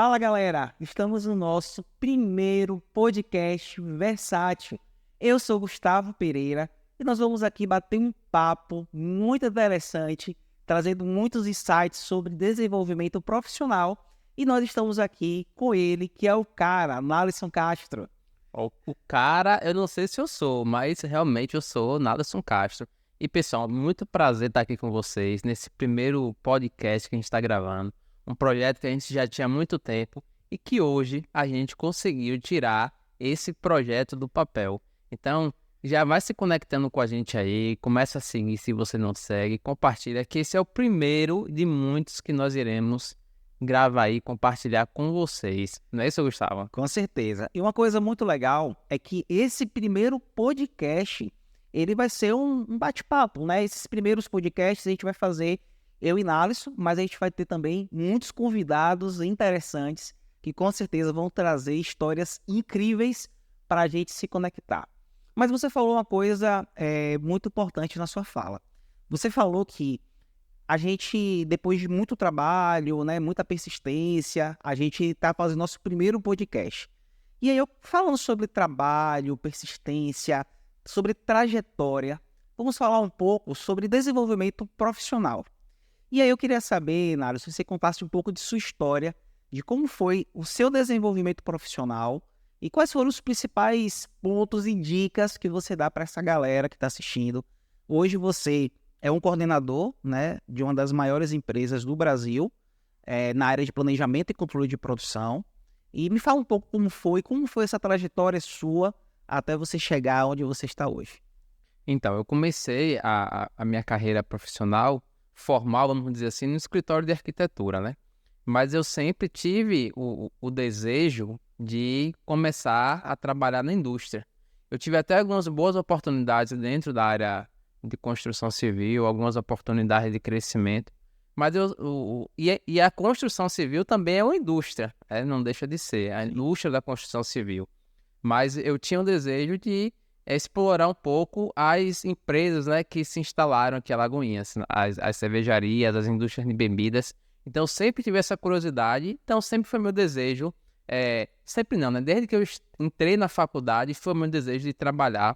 Fala galera, estamos no nosso primeiro podcast versátil. Eu sou Gustavo Pereira e nós vamos aqui bater um papo muito interessante, trazendo muitos insights sobre desenvolvimento profissional. E nós estamos aqui com ele, que é o cara, Nalisson Castro. O cara, eu não sei se eu sou, mas realmente eu sou Nalisson Castro. E pessoal, muito prazer estar aqui com vocês nesse primeiro podcast que a gente está gravando. Um projeto que a gente já tinha há muito tempo e que hoje a gente conseguiu tirar esse projeto do papel. Então, já vai se conectando com a gente aí, começa a seguir se você não segue, compartilha que esse é o primeiro de muitos que nós iremos gravar aí, compartilhar com vocês. Não é isso, Gustavo? Com certeza. E uma coisa muito legal é que esse primeiro podcast, ele vai ser um bate-papo, né? Esses primeiros podcasts a gente vai fazer eu e Nalisson, mas a gente vai ter também muitos convidados interessantes que com certeza vão trazer histórias incríveis para a gente se conectar. Mas você falou uma coisa muito importante na sua fala. Você falou que a gente, depois de muito trabalho, né, muita persistência, a gente está fazendo nosso primeiro podcast. E aí, eu falando sobre trabalho, persistência, sobre trajetória, vamos falar um pouco sobre desenvolvimento profissional. E aí eu queria saber, Nário, se você contasse um pouco de sua história, de como foi o seu desenvolvimento profissional e quais foram os principais pontos e dicas que você dá para essa galera que está assistindo. Hoje você é um coordenador, né, de uma das maiores empresas do Brasil, na área de planejamento e controle de produção. E me fala um pouco como foi essa trajetória sua até você chegar onde você está hoje. Então, eu comecei a minha carreira profissional formal, vamos dizer assim, no escritório de arquitetura, né? Mas eu sempre tive o desejo de começar a trabalhar na indústria. Eu tive até algumas boas oportunidades dentro da área de construção civil, algumas oportunidades de crescimento, mas e a construção civil também é uma indústria, não deixa de ser, a indústria da construção civil. Mas eu tinha o desejo de explorar um pouco as empresas, né, que se instalaram aqui em Alagoinhas, as cervejarias, as indústrias de bebidas. Então, eu sempre tive essa curiosidade, então sempre foi meu desejo, sempre não, né? Desde que eu entrei na faculdade, foi meu desejo de trabalhar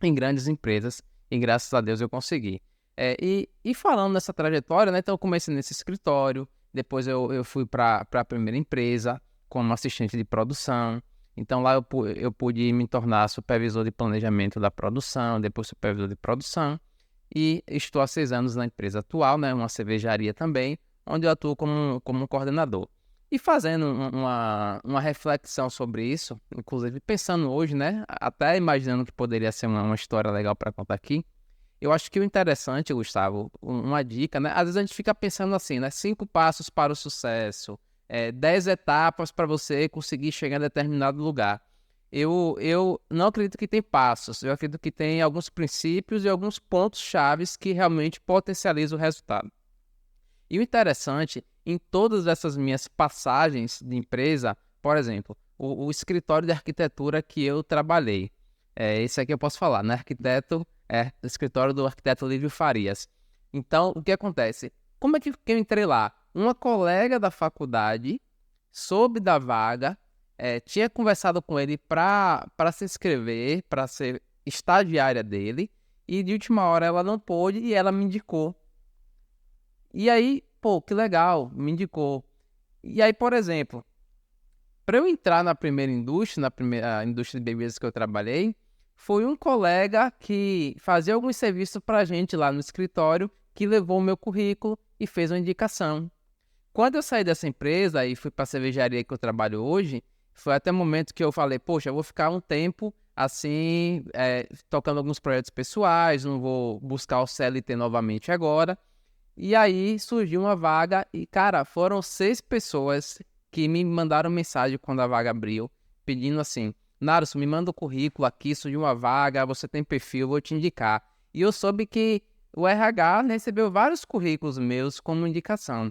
em grandes empresas, e graças a Deus eu consegui. E falando nessa trajetória, né, então eu comecei nesse escritório, depois eu fui para a primeira empresa como assistente de produção. Então lá eu pude me tornar supervisor de planejamento da produção, depois supervisor de produção, e estou há 6 anos na empresa atual, né, uma cervejaria também, onde eu atuo como um coordenador. E fazendo uma reflexão sobre isso, inclusive pensando hoje, né, até imaginando que poderia ser uma história legal para contar aqui, eu acho que o interessante, Gustavo, uma dica, né, às vezes a gente fica pensando assim, né, 5 passos para o sucesso, 10 etapas para você conseguir chegar em determinado lugar. Eu não acredito que tem passos, eu acredito que tem alguns princípios e alguns pontos chaves que realmente potencializam o resultado. E o interessante, em todas essas minhas passagens de empresa, por exemplo, o escritório de arquitetura que eu trabalhei, esse aqui eu posso falar, né? O escritório do arquiteto Lívio Farias. Então, o que acontece? Como é que eu entrei lá? Uma colega da faculdade soube da vaga, tinha conversado com ele para se inscrever, para ser estagiária dele, e de última hora ela não pôde e ela me indicou. E aí, pô, que legal, me indicou. E aí, por exemplo, para eu entrar na primeira indústria, na primeira indústria de bebidas que eu trabalhei, foi um colega que fazia alguns serviços para a gente lá no escritório, que levou o meu currículo e fez uma indicação. Quando eu saí dessa empresa e fui para a cervejaria que eu trabalho hoje, foi até o momento que eu falei, poxa, eu vou ficar um tempo assim, tocando alguns projetos pessoais, não vou buscar o CLT novamente agora. E aí surgiu uma vaga e, cara, foram 6 pessoas que me mandaram mensagem quando a vaga abriu, pedindo assim, Naruto, me manda o currículo aqui, surgiu uma vaga, você tem perfil, vou te indicar. E eu soube que o RH recebeu vários currículos meus como indicação.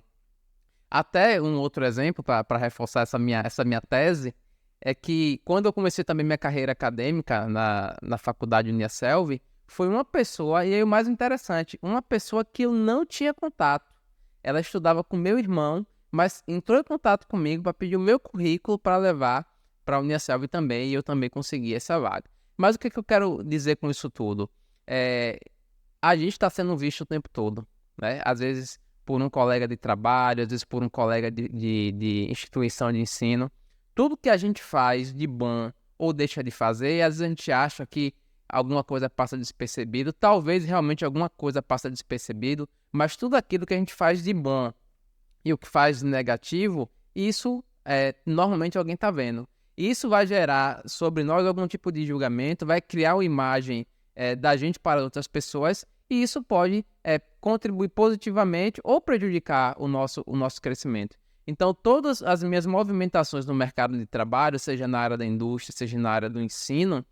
Até um outro exemplo, para reforçar essa minha tese, é que quando eu comecei também minha carreira acadêmica na faculdade Uniaselv, foi uma pessoa, e aí o mais interessante, uma pessoa que eu não tinha contato. Ela estudava com meu irmão, mas entrou em contato comigo para pedir o meu currículo para levar para a Uniaselv também, e eu também consegui essa vaga. Mas o que eu quero dizer com isso tudo? A gente está sendo visto o tempo todo, né? Às vezes por um colega de trabalho, às vezes por um colega de instituição de ensino. Tudo que a gente faz de bom ou deixa de fazer, e às vezes a gente acha que alguma coisa passa despercebido, talvez realmente alguma coisa passa despercebido, mas tudo aquilo que a gente faz de bom e o que faz de negativo, isso normalmente alguém está vendo. Isso vai gerar sobre nós algum tipo de julgamento, vai criar uma imagem da gente para outras pessoas, e isso pode contribuir positivamente ou prejudicar o nosso crescimento. Então, todas as minhas movimentações no mercado de trabalho, seja na área da indústria, seja na área do ensino,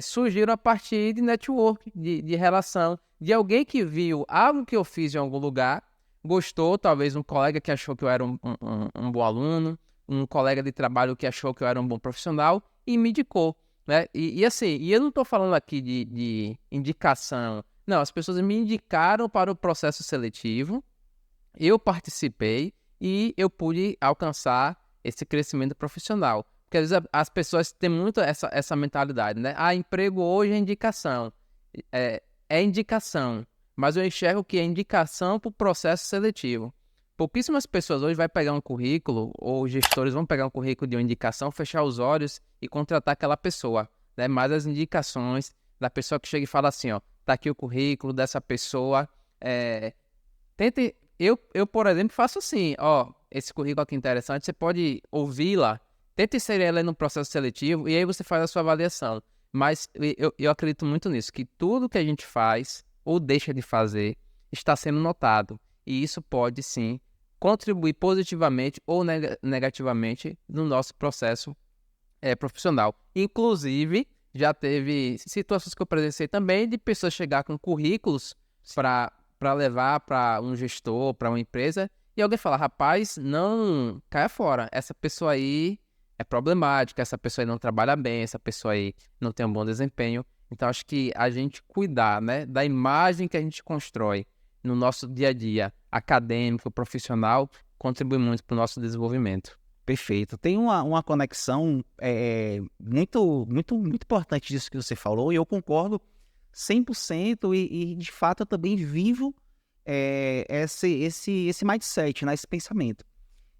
surgiram a partir de network, de relação, de alguém que viu algo que eu fiz em algum lugar, gostou, talvez um colega que achou que eu era um bom aluno, um colega de trabalho que achou que eu era um bom profissional e me indicou, né? E assim, eu não estou falando aqui de indicação, não, as pessoas me indicaram para o processo seletivo, eu participei e eu pude alcançar esse crescimento profissional. Porque às vezes as pessoas têm muito essa mentalidade, né? Emprego hoje é indicação. É indicação, mas eu enxergo que é indicação para o processo seletivo. Pouquíssimas pessoas hoje vão pegar um currículo, ou gestores vão pegar um currículo de uma indicação, fechar os olhos e contratar aquela pessoa, né? Mas as indicações da pessoa que chega e fala assim, ó, tá aqui o currículo dessa pessoa, tente... Eu, por exemplo, faço assim, ó, esse currículo aqui interessante, você pode ouvi-la, tenta inserir ela no processo seletivo e aí você faz a sua avaliação. Mas eu acredito muito nisso, que tudo que a gente faz ou deixa de fazer está sendo notado. E isso pode, sim, contribuir positivamente ou negativamente no nosso processo profissional. Inclusive, já teve situações que eu presenciei também de pessoas chegar com currículos para levar para um gestor, para uma empresa, e alguém falar, rapaz, não, caia fora, essa pessoa aí é problemática, essa pessoa aí não trabalha bem, essa pessoa aí não tem um bom desempenho. Então, acho que a gente cuidar, né, da imagem que a gente constrói no nosso dia a dia acadêmico, profissional, contribui muito para o nosso desenvolvimento. Perfeito. Tem uma conexão muito, muito, muito importante disso que você falou, e eu concordo 100%, e de fato eu também vivo esse mindset, né, esse pensamento.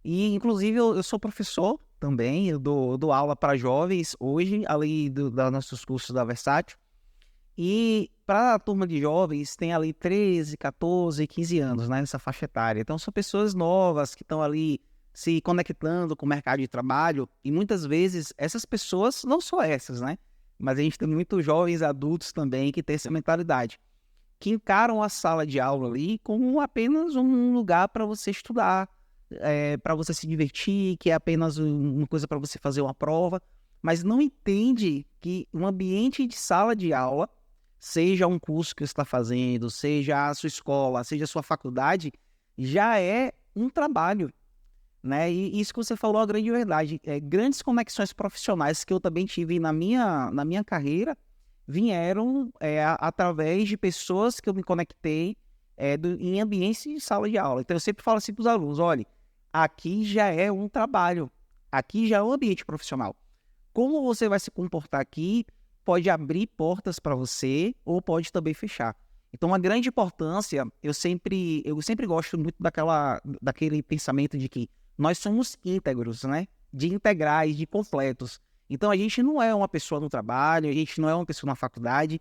E inclusive eu sou professor também, eu dou aula para jovens hoje, além dos nossos cursos da Versátil. E para a turma de jovens tem ali 13, 14, 15 anos, né, nessa faixa etária. Então são pessoas novas que estão ali se conectando com o mercado de trabalho, e muitas vezes essas pessoas, não só essas, né, mas a gente tem muitos jovens adultos também que têm essa mentalidade, que encaram a sala de aula ali como apenas um lugar para você estudar, para você se divertir, que é apenas uma coisa para você fazer uma prova, mas não entende que um ambiente de sala de aula, seja um curso que você está fazendo, seja a sua escola, seja a sua faculdade, já é um trabalho, né? E isso que você falou é a grande verdade. Grandes conexões profissionais que eu também tive na minha carreira vieram através de pessoas que eu me conectei em ambientes de sala de aula. Então eu sempre falo assim para os alunos, olha, aqui já é um trabalho, aqui já é um ambiente profissional. Como você vai se comportar aqui pode abrir portas para você ou pode também fechar. Então, a grande importância, eu sempre gosto muito daquele pensamento de que nós somos íntegros, né? De integrais, de completos. Então, a gente não é uma pessoa no trabalho, a gente não é uma pessoa na faculdade,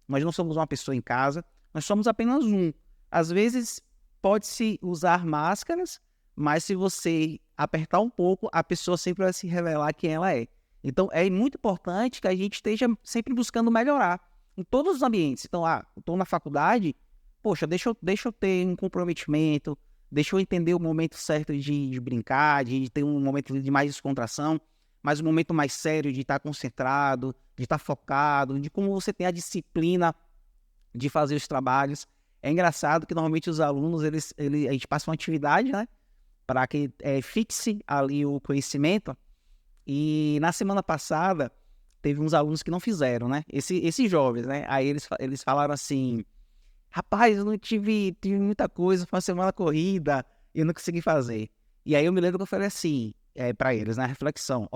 nós não somos uma pessoa em casa, nós somos apenas um. Às vezes, pode-se usar máscaras, mas se você apertar um pouco, a pessoa sempre vai se revelar quem ela é. Então, é muito importante que a gente esteja sempre buscando melhorar em todos os ambientes. Então, estou na faculdade, poxa, deixa eu ter um comprometimento, deixa eu entender o momento certo de brincar, de ter um momento de mais descontração, mas um momento mais sério de estar concentrado, de estar focado, de como você tem a disciplina de fazer os trabalhos. É engraçado que normalmente os alunos, a gente passa uma atividade, né, para que fixe ali o conhecimento. E na semana passada, teve uns alunos que não fizeram, né? Esses jovens, né? Aí eles falaram assim, rapaz, eu não tive muita coisa, foi uma semana corrida, e eu não consegui fazer. E aí eu me lembro que eu falei assim, para eles, na reflexão,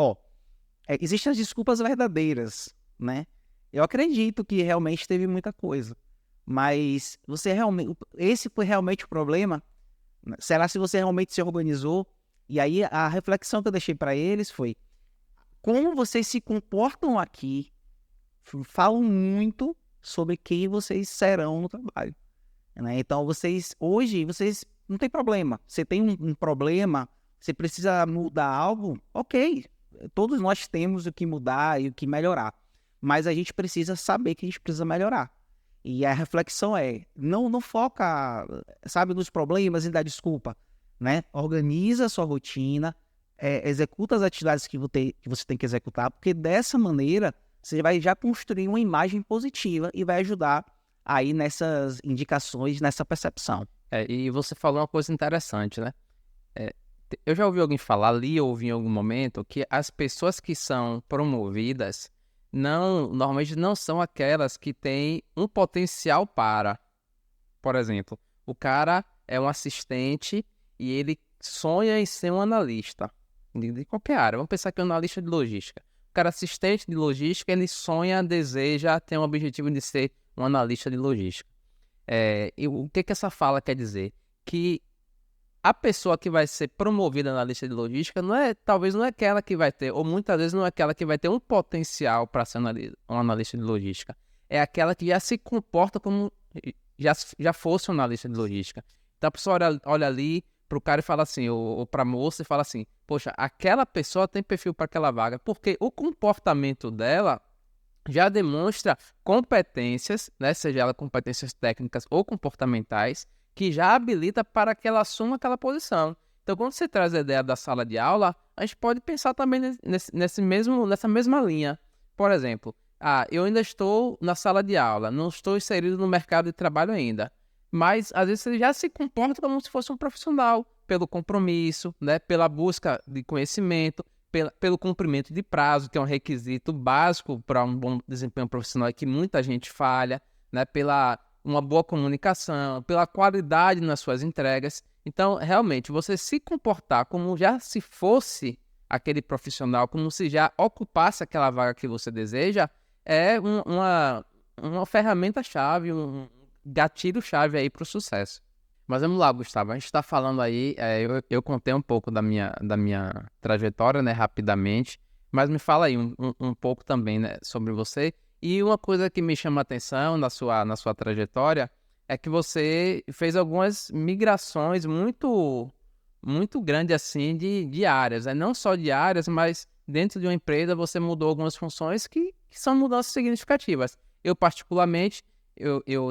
existem as desculpas verdadeiras, né? Eu acredito que realmente teve muita coisa, mas esse foi realmente o problema? Será se você realmente se organizou? E aí a reflexão que eu deixei para eles foi, como vocês se comportam aqui, falam muito sobre quem vocês serão no trabalho, né? Então, hoje, vocês não tem problema. Você tem um problema, você precisa mudar algo, ok. Todos nós temos o que mudar e o que melhorar. Mas a gente precisa saber que a gente precisa melhorar. E a reflexão não foca, sabe, nos problemas e dar desculpa, né? Organiza a sua rotina, executa as atividades que você tem que executar, porque dessa maneira você vai já construir uma imagem positiva e vai ajudar aí nessas indicações, nessa percepção. E você falou uma coisa interessante, né? Eu já ouvi alguém falar, li ou ouvi em algum momento, que as pessoas que são promovidas normalmente não são aquelas que têm um potencial para. Por exemplo, o cara é um assistente e ele sonha em ser um analista de qualquer área. Vamos pensar que é um analista de logística. O cara assistente de logística, ele sonha, deseja, tem o objetivo de ser um analista de logística. E o que essa fala quer dizer? Que a pessoa que vai ser promovida na lista de logística talvez não é aquela que vai ter, ou muitas vezes não é aquela que vai ter um potencial para ser um analista de logística. É aquela que já se comporta como já fosse um analista de logística. Então a pessoa olha ali para o cara e fala assim, ou para a moça e fala assim, poxa, aquela pessoa tem perfil para aquela vaga, porque o comportamento dela já demonstra competências, né, seja ela competências técnicas ou comportamentais, que já habilita para que ela assuma aquela posição. Então, quando você traz a ideia da sala de aula, a gente pode pensar também nessa mesma linha. Por exemplo, eu ainda estou na sala de aula, não estou inserido no mercado de trabalho ainda, mas às vezes você já se comporta como se fosse um profissional, pelo compromisso, né, pela busca de conhecimento, pelo cumprimento de prazo, que é um requisito básico para um bom desempenho profissional e que muita gente falha, né, pela uma boa comunicação, pela qualidade nas suas entregas. Então, realmente, você se comportar como já se fosse aquele profissional, como se já ocupasse aquela vaga que você deseja, é uma ferramenta-chave, um gatilho-chave aí para o sucesso. Mas vamos lá, Gustavo, a gente está falando aí, eu contei um pouco da minha trajetória, né, rapidamente, mas me fala aí um pouco também, né, sobre você. E uma coisa que me chama a atenção na sua trajetória é que você fez algumas migrações muito, muito grandes assim de áreas, né? Não só de áreas, mas dentro de uma empresa você mudou algumas funções que são mudanças significativas. Eu, particularmente,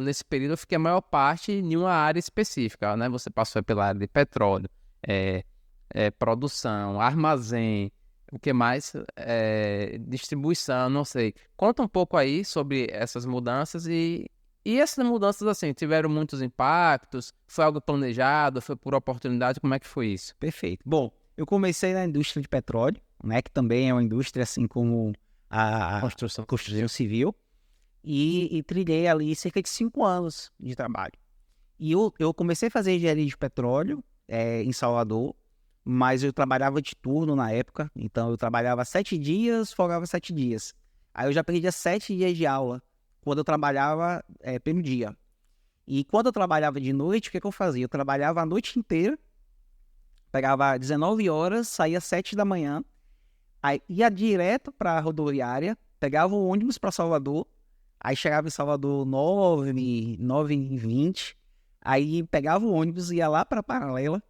nesse período eu fiquei a maior parte em uma área específica, né? Você passou pela área de petróleo, produção, armazém, o que mais? Distribuição, não sei. Conta um pouco aí sobre essas mudanças e essas mudanças, assim, tiveram muitos impactos? Foi algo planejado? Foi por oportunidade? Como é que foi isso? Perfeito. Bom, eu comecei na indústria de petróleo, né, que também é uma indústria assim como a construção civil, e trilhei ali cerca de 5 anos de trabalho. E eu comecei a fazer engenharia de petróleo em Salvador, mas eu trabalhava de turno na época, então eu trabalhava 7 dias, folgava 7 dias. Aí eu já perdia 7 dias de aula, quando eu trabalhava pelo dia. E quando eu trabalhava de noite, o que eu fazia? Eu trabalhava a noite inteira, pegava 19 horas, saía 7 da manhã, aí ia direto para a rodoviária, pegava o ônibus para Salvador, aí chegava em Salvador 9h20, aí pegava o ônibus, ia lá para Paralela,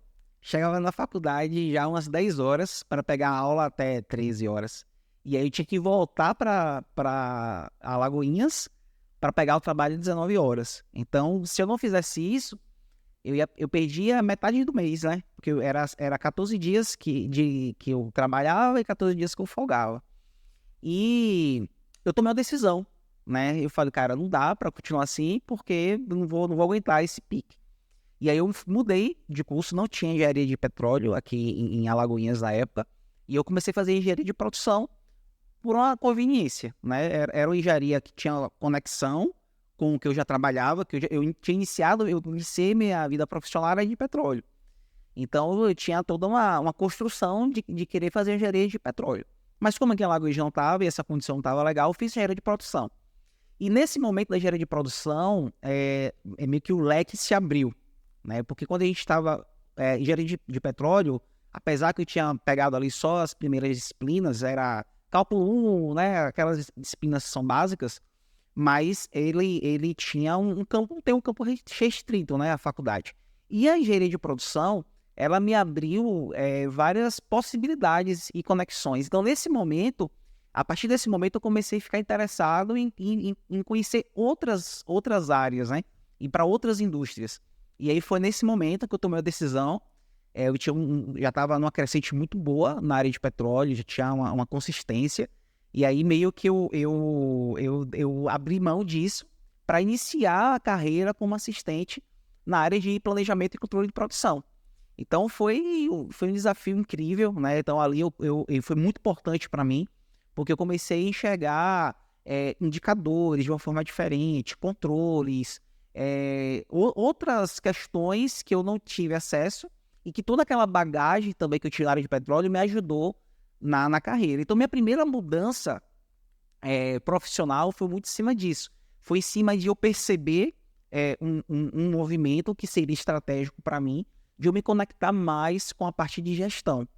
chegava na faculdade já umas 10 horas para pegar a aula até 13 horas. E aí eu tinha que voltar para Alagoinhas para pegar o trabalho às 19 horas. Então, se eu não fizesse isso, eu perdia metade do mês, né? Porque era 14 dias que eu trabalhava e 14 dias que eu folgava. E eu tomei uma decisão, né? Eu falei, cara, não dá para continuar assim porque não vou aguentar esse pique. E aí eu mudei de curso, não tinha engenharia de petróleo aqui em Alagoinhas na época, e eu comecei a fazer engenharia de produção por uma conveniência, né? Era uma engenharia que tinha conexão com o que eu já trabalhava, eu iniciei minha vida profissional era de petróleo. Então, eu tinha toda uma construção de querer fazer engenharia de petróleo. Mas como aqui em Alagoas não estava e essa condição não estava legal, eu fiz engenharia de produção. E nesse momento da engenharia de produção, é meio que o leque se abriu, né? Porque quando a gente estava engenharia de petróleo, apesar que eu tinha pegado ali só as primeiras disciplinas, era cálculo 1, né? Aquelas disciplinas que são básicas, mas ele tinha um campo, tem um campo restrito, né? A faculdade. E a engenharia de produção, ela me abriu várias possibilidades e conexões. Então, nesse momento, a partir desse momento, eu comecei a ficar interessado em conhecer outras áreas, né? E para outras indústrias. E aí foi nesse momento que eu tomei a decisão. Eu já estava numa crescente muito boa na área de petróleo, já tinha uma consistência. E aí meio que eu abri mão disso para iniciar a carreira como assistente na área de planejamento e controle de produção. Então foi um desafio incrível, né? Então ali foi muito importante para mim, porque eu comecei a enxergar indicadores de uma forma diferente, controles, outras questões que eu não tive acesso e que toda aquela bagagem também que eu tinha na área de petróleo me ajudou na carreira. Então, minha primeira mudança profissional foi muito em cima disso. Foi em cima de eu perceber um movimento que seria estratégico para mim, de eu me conectar mais com a parte de gestão,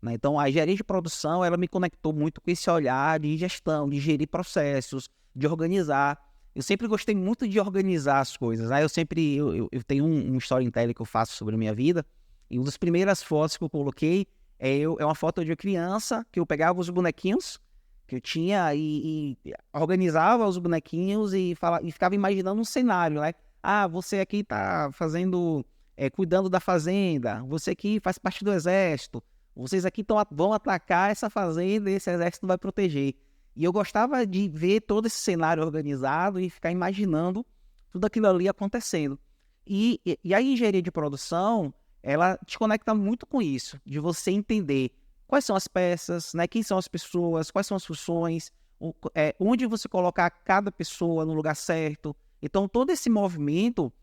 né? Então, a engenharia de produção, ela me conectou muito com esse olhar de gestão, de gerir processos, de organizar. Eu sempre gostei muito de organizar as coisas, né? Eu tenho um storytelling que eu faço sobre a minha vida, e uma das primeiras fotos que eu coloquei é uma foto de uma criança, que eu pegava os bonequinhos que eu tinha e organizava os bonequinhos e ficava imaginando um cenário, né? Ah, você aqui está cuidando da fazenda, você aqui faz parte do exército, vocês aqui vão atacar essa fazenda e esse exército vai proteger. E eu gostava de ver todo esse cenário organizado e ficar imaginando tudo aquilo ali acontecendo. E a engenharia de produção, ela te conecta muito com isso, de você entender quais são as peças, né, quem são as pessoas, quais são as funções, onde você colocar cada pessoa no lugar certo. Então, todo esse movimento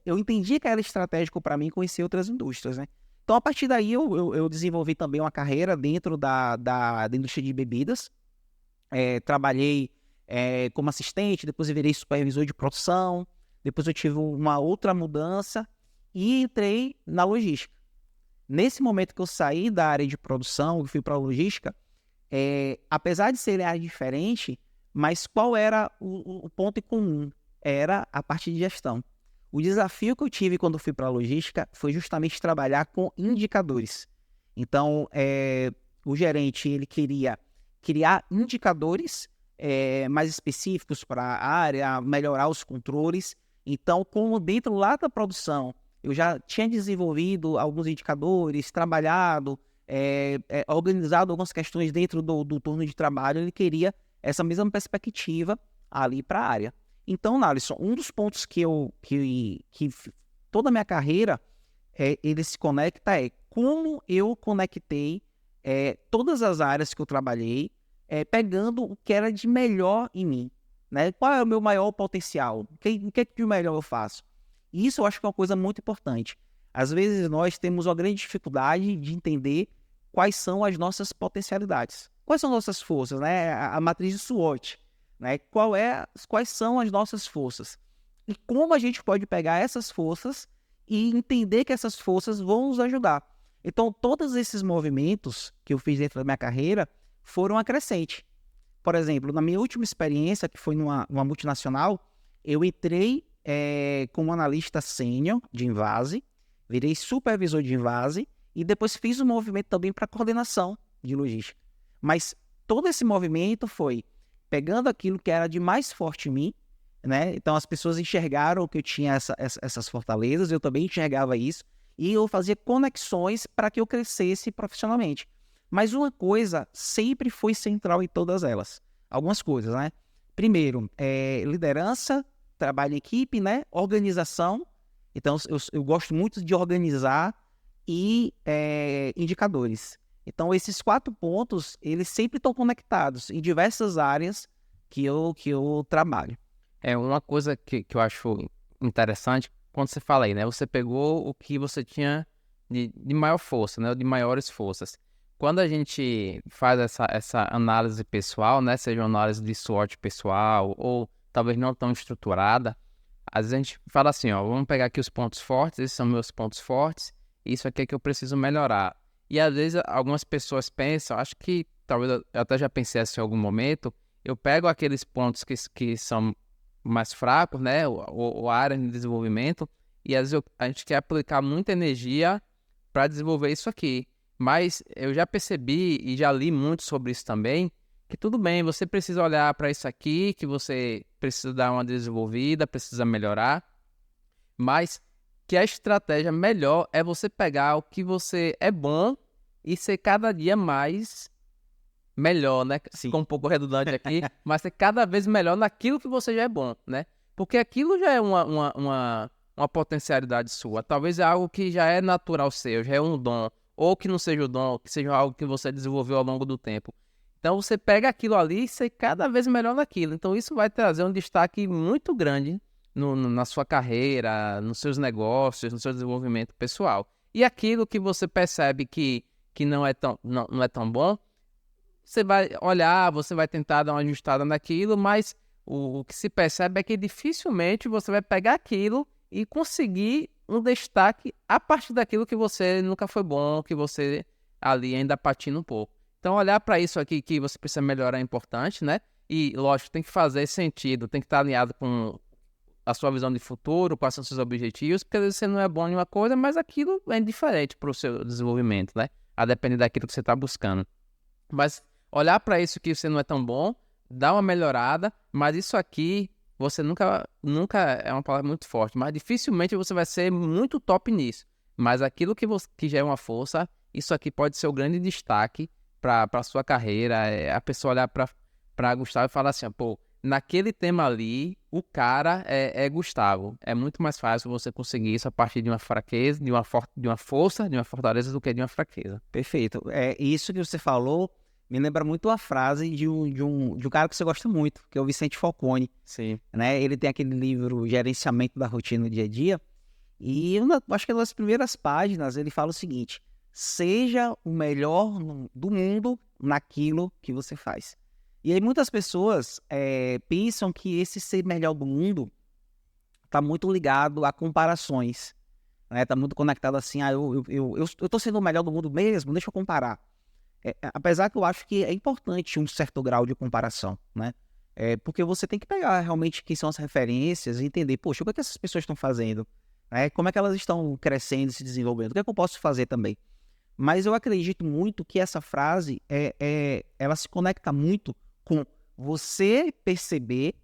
eu entendi que era estratégico para mim conhecer outras indústrias, né? Então, a partir daí, eu desenvolvi também uma carreira dentro da indústria de bebidas. Trabalhei como assistente, depois eu virei supervisor de produção, depois eu tive uma outra mudança e entrei na logística. Nesse momento que eu saí da área de produção e fui para a logística, apesar de ser área diferente, mas qual era o ponto em comum? Era a parte de gestão. O desafio que eu tive quando fui para a logística foi justamente trabalhar com indicadores. Então, o gerente ele queria criar indicadores mais específicos para a área, melhorar os controles. Então, como dentro lá da produção, eu já tinha desenvolvido alguns indicadores, trabalhado, organizado algumas questões dentro do turno de trabalho, ele queria essa mesma perspectiva ali para a área. Então, Nalisson, um dos pontos que toda a minha carreira ele se conecta como eu conectei todas as áreas que eu trabalhei, pegando o que era de melhor em mim, né? Qual é o meu maior potencial? O que de melhor eu faço? E isso eu acho que é uma coisa muito importante. Às vezes nós temos uma grande dificuldade de entender quais são as nossas potencialidades. Quais são nossas forças, né? A matriz de SWOT, né? Quais são as nossas forças? E como a gente pode pegar essas forças e entender que essas forças vão nos ajudar. Então, todos esses movimentos que eu fiz dentro da minha carreira foram acrescentes. Por exemplo, na minha última experiência, que foi numa multinacional, eu entrei como analista sênior de invase, virei supervisor de invase e depois fiz um movimento também para coordenação de logística. Mas todo esse movimento foi pegando aquilo que era de mais forte em mim, né? Então as pessoas enxergaram que eu tinha essas fortalezas, eu também enxergava isso, e eu fazia conexões para que eu crescesse profissionalmente. Mas uma coisa sempre foi central em todas elas. Algumas coisas, né? Primeiro, liderança, trabalho em equipe, né? Organização. Então, eu gosto muito de organizar e indicadores. Então, esses 4 pontos, eles sempre estão conectados em diversas áreas que eu trabalho. Uma coisa que eu acho interessante, quando você fala aí, né? Você pegou o que você tinha de maior força, né? De maiores forças. Quando a gente faz essa análise pessoal, né? Seja uma análise de SWOT pessoal ou talvez não tão estruturada, às vezes a gente fala assim, ó, vamos pegar aqui os pontos fortes, esses são meus pontos fortes, isso aqui é que eu preciso melhorar. E às vezes algumas pessoas pensam, acho que talvez eu até já pensei assim em algum momento, eu pego aqueles pontos que são mais fracos, né, ou áreas de desenvolvimento, e às vezes a gente quer aplicar muita energia para desenvolver isso aqui. Mas eu já percebi e já li muito sobre isso também, que tudo bem, você precisa olhar para isso aqui, que você precisa dar uma desenvolvida, precisa melhorar, mas que a estratégia melhor é você pegar o que você é bom e ser cada dia mais melhor, né? Sim. Ficou um pouco redundante aqui, mas ser cada vez melhor naquilo que você já é bom, né? Porque aquilo já é uma potencialidade sua. Talvez é algo que já é natural seu, já é um dom. Ou que não seja o dom, que seja algo que você desenvolveu ao longo do tempo. Então você pega aquilo ali e ser cada vez melhor naquilo. Então isso vai trazer um destaque muito grande na sua carreira, nos seus negócios, no seu desenvolvimento pessoal. E aquilo que você percebe que não é tão bom, você vai olhar, você vai tentar dar uma ajustada naquilo, mas o que se percebe é que dificilmente você vai pegar aquilo e conseguir um destaque a partir daquilo que você nunca foi bom, que você ali ainda patina um pouco. Então, olhar para isso aqui que você precisa melhorar é importante, né? E, lógico, tem que fazer sentido, tem que estar alinhado com a sua visão de futuro, quais são os seus objetivos, porque às vezes você não é bom em uma coisa, mas aquilo é indiferente para o seu desenvolvimento, né? A depender daquilo que você está buscando. Mas olhar para isso que você não é tão bom, dar uma melhorada, mas isso aqui você nunca é uma palavra muito forte, mas dificilmente você vai ser muito top nisso. Mas aquilo que já é uma força, isso aqui pode ser o grande destaque para a sua carreira. É a pessoa olhar para Gustavo e falar assim, pô, naquele tema ali, o cara é Gustavo. É muito mais fácil você conseguir isso a partir de uma fraqueza, de uma força, de uma fortaleza do que de uma fraqueza. Perfeito. É isso que você falou me lembra muito a frase de um cara que você gosta muito, que é o Vicente Falcone, Sim. né? Ele tem aquele livro Gerenciamento da Rotina do Dia a Dia, e acho que nas primeiras páginas ele fala o seguinte: seja o melhor do mundo naquilo que você faz. E aí muitas pessoas pensam que esse ser melhor do mundo está muito ligado a comparações, né? Tá muito conectado assim, eu tô sendo o melhor do mundo mesmo, deixa eu comparar. Apesar que eu acho que é importante um certo grau de comparação, né? Porque você tem que pegar realmente quem são as referências e entender, poxa, o que é que essas pessoas estão fazendo? Como é que elas estão crescendo, se desenvolvendo? O que é que eu posso fazer também? Mas eu acredito muito que essa frase, ela se conecta muito com você perceber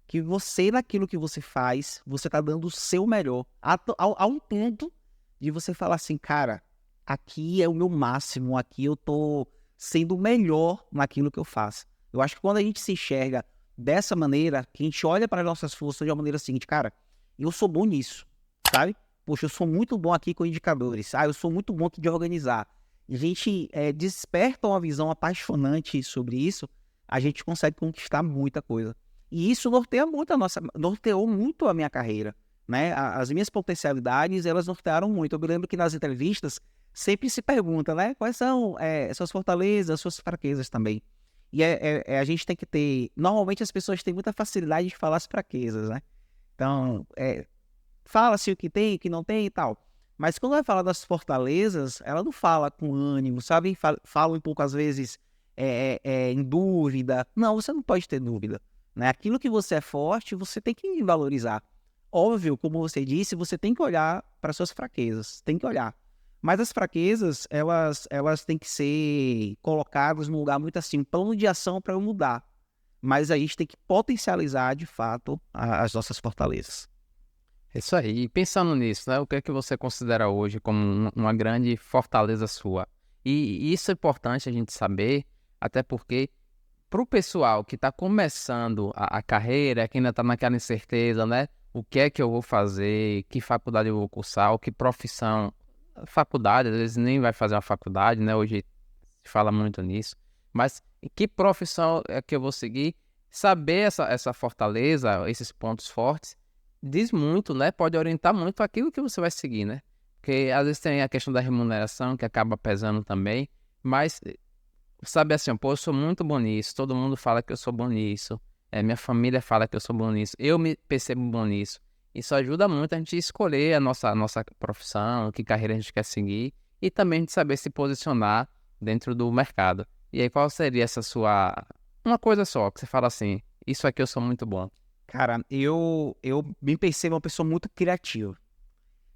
que você, naquilo que você faz, você está dando o seu melhor. A um ponto de você falar assim, cara, aqui é o meu máximo, aqui eu tô sendo o melhor naquilo que eu faço. Eu acho que quando a gente se enxerga dessa maneira, que a gente olha para as nossas forças de uma maneira seguinte, cara, eu sou bom nisso, sabe? Poxa, eu sou muito bom aqui com indicadores, eu sou muito bom aqui de organizar. E a gente desperta uma visão apaixonante sobre isso, a gente consegue conquistar muita coisa. E isso norteou muito a minha carreira, né? As minhas potencialidades, elas nortearam muito. Eu me lembro que nas entrevistas sempre se pergunta, né? Quais são suas fortalezas, suas fraquezas também. E a gente tem que ter... Normalmente as pessoas têm muita facilidade de falar as fraquezas, né? Então, fala-se o que tem, o que não tem e tal. Mas quando vai falar das fortalezas, ela não fala com ânimo, sabe? Fala um pouco, às vezes, em dúvida. Não, você não pode ter dúvida, né? Aquilo que você é forte, você tem que valorizar. Óbvio, como você disse, você tem que olhar para suas fraquezas, tem que olhar. Mas as fraquezas, elas têm que ser colocadas num lugar muito assim, um plano de ação para eu mudar. Mas a gente tem que potencializar, de fato, as nossas fortalezas. É isso aí. E pensando nisso, né? O que é que você considera hoje como uma grande fortaleza sua? E isso é importante a gente saber, até porque para o pessoal que está começando a carreira, que ainda está naquela incerteza, né? O que é que eu vou fazer? Que faculdade eu vou cursar? Ou que profissão? Faculdade, às vezes nem vai fazer uma faculdade, né? Hoje se fala muito nisso. Mas em que profissão é que eu vou seguir? Saber essa fortaleza, esses pontos fortes, diz muito, né? Pode orientar muito aquilo que você vai seguir, né? Porque às vezes tem a questão da remuneração que acaba pesando também, mas sabe assim, pô, eu sou muito bom nisso, todo mundo fala que eu sou bom nisso, minha família fala que eu sou bom nisso, eu me percebo bom nisso. Isso ajuda muito a gente escolher a nossa profissão, que carreira a gente quer seguir e também a gente saber se posicionar dentro do mercado. E aí, qual seria essa sua... Uma coisa só, que você fala assim, isso aqui eu sou muito bom. Cara, eu me percebo uma pessoa muito criativa.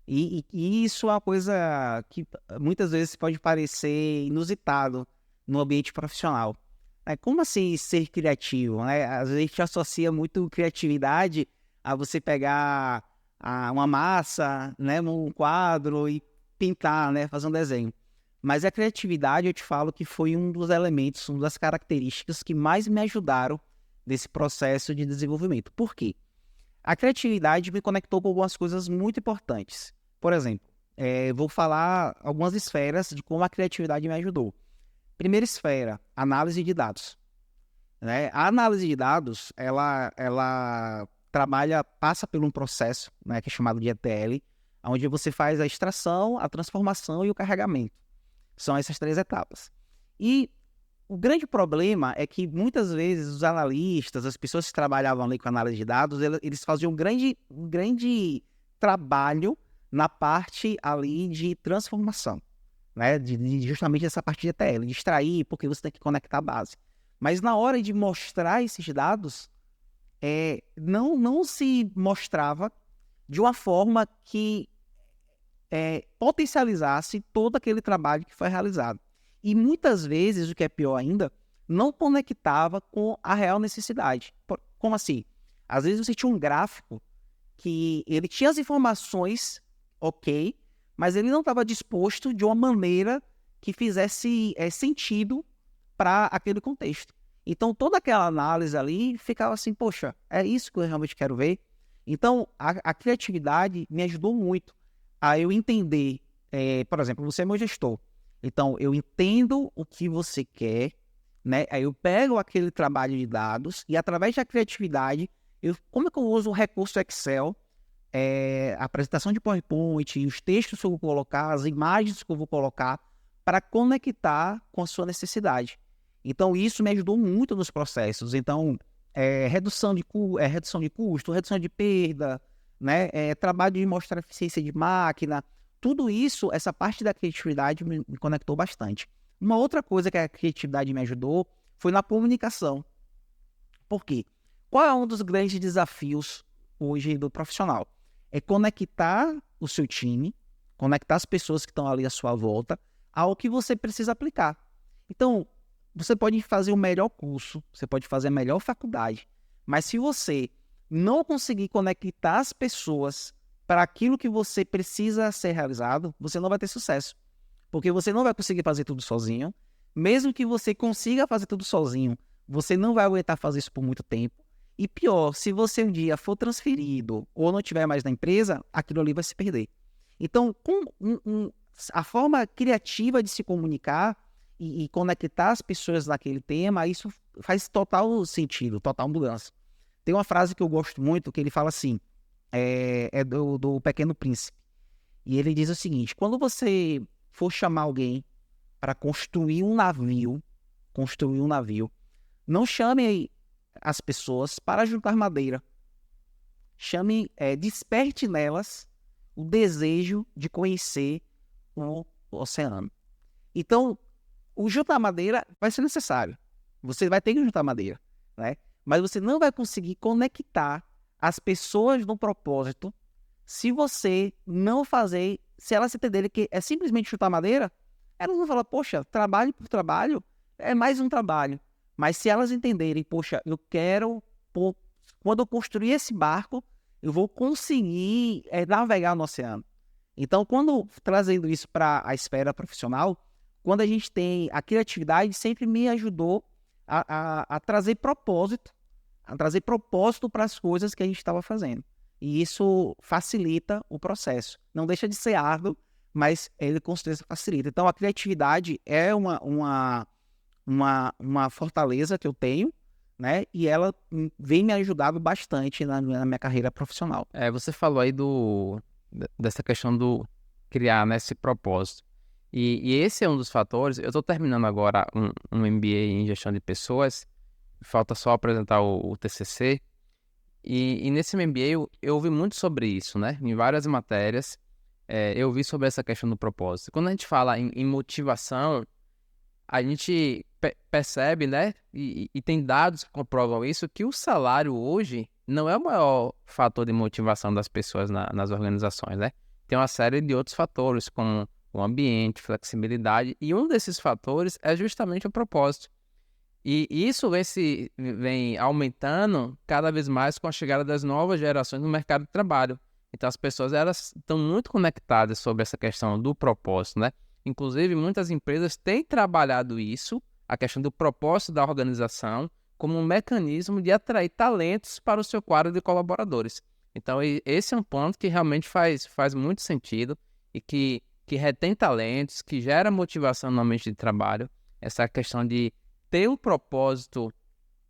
E isso é uma coisa que muitas vezes pode parecer inusitado no ambiente profissional. Como assim ser criativo, né? Às vezes a gente associa muito criatividade a você pegar uma massa, né, num quadro e pintar, né, fazer um desenho. Mas a criatividade, eu te falo que foi um dos elementos, uma das características que mais me ajudaram nesse processo de desenvolvimento. Por quê? A criatividade me conectou com algumas coisas muito importantes. Por exemplo, vou falar algumas esferas de como a criatividade me ajudou. Primeira esfera, análise de dados. Né? A análise de dados, ela passa por um processo, né, que é chamado de ETL, onde você faz a extração, a transformação e o carregamento. São essas 3 etapas. E o grande problema é que muitas vezes os analistas, as pessoas que trabalhavam ali com análise de dados, eles faziam um grande trabalho na parte ali de transformação, né? Justamente essa parte de ETL, de extrair, porque você tem que conectar a base. Mas na hora de mostrar esses dados, não se mostrava de uma forma que potencializasse todo aquele trabalho que foi realizado. E muitas vezes, o que é pior ainda, não conectava com a real necessidade. Como assim? Às vezes você tinha um gráfico que ele tinha as informações, ok, mas ele não estava disposto de uma maneira que fizesse sentido para aquele contexto. Então, toda aquela análise ali ficava assim, poxa, é isso que eu realmente quero ver. Então, a criatividade me ajudou muito a eu entender, por exemplo, você é meu gestor. Então, eu entendo o que você quer, né? Aí eu pego aquele trabalho de dados e, através da criatividade, como é que eu uso o recurso Excel, a apresentação de PowerPoint, os textos que eu vou colocar, as imagens que eu vou colocar, para conectar com a sua necessidade. Então, isso me ajudou muito nos processos. Então, redução de custo, redução de perda, né? Trabalho de mostrar eficiência de máquina, tudo isso, essa parte da criatividade me conectou bastante. Uma outra coisa que a criatividade me ajudou foi na comunicação. Por quê? Qual é um dos grandes desafios hoje do profissional? É conectar o seu time, conectar as pessoas que estão ali à sua volta ao que você precisa aplicar. Então, você pode fazer o melhor curso, você pode fazer a melhor faculdade, mas se você não conseguir conectar as pessoas para aquilo que você precisa ser realizado, você não vai ter sucesso. Porque você não vai conseguir fazer tudo sozinho. Mesmo que você consiga fazer tudo sozinho, você não vai aguentar fazer isso por muito tempo. E pior, se você um dia for transferido ou não estiver mais na empresa, aquilo ali vai se perder. Então, a forma criativa de se comunicar e conectar as pessoas naquele tema, isso faz total sentido, total mudança. Tem uma frase que eu gosto muito, que ele fala assim, do Pequeno Príncipe. E ele diz o seguinte, quando você for chamar alguém para construir um navio, não chame as pessoas para juntar madeira. Desperte nelas o desejo de conhecer o oceano. Então, o juntar madeira vai ser necessário. Você vai ter que juntar madeira, né? Mas você não vai conseguir conectar as pessoas no propósito se você não fazer, se elas entenderem que é simplesmente chutar madeira, elas vão falar, poxa, trabalho por trabalho é mais um trabalho. Mas se elas entenderem, poxa, quando eu construir esse barco, eu vou conseguir navegar no oceano. Então, trazendo isso para a esfera profissional, quando a gente tem a criatividade, sempre me ajudou a trazer propósito, para as coisas que a gente estava fazendo. E isso facilita o processo. Não deixa de ser árduo, mas ele com certeza facilita. Então, a criatividade é uma fortaleza que eu tenho, né? E ela vem me ajudando bastante na minha carreira profissional. Você falou aí dessa questão do criar, né, esse propósito. E esse é um dos fatores. Eu estou terminando agora um MBA em gestão de pessoas, falta só apresentar o TCC. E nesse MBA eu ouvi muito sobre isso, né? Em várias matérias, eu ouvi sobre essa questão do propósito. Quando a gente fala em motivação, a gente percebe, né? E tem dados que comprovam isso, que o salário hoje não é o maior fator de motivação das pessoas nas organizações, né? Tem uma série de outros fatores, como o ambiente, flexibilidade, e um desses fatores é justamente o propósito. E isso vem aumentando cada vez mais com a chegada das novas gerações no mercado de trabalho. Então, as pessoas elas estão muito conectadas sobre essa questão do propósito, né? Inclusive, muitas empresas têm trabalhado isso, a questão do propósito da organização, como um mecanismo de atrair talentos para o seu quadro de colaboradores. Então, esse é um ponto que realmente faz muito sentido e que retém talentos, que gera motivação no ambiente de trabalho. Essa questão de ter um propósito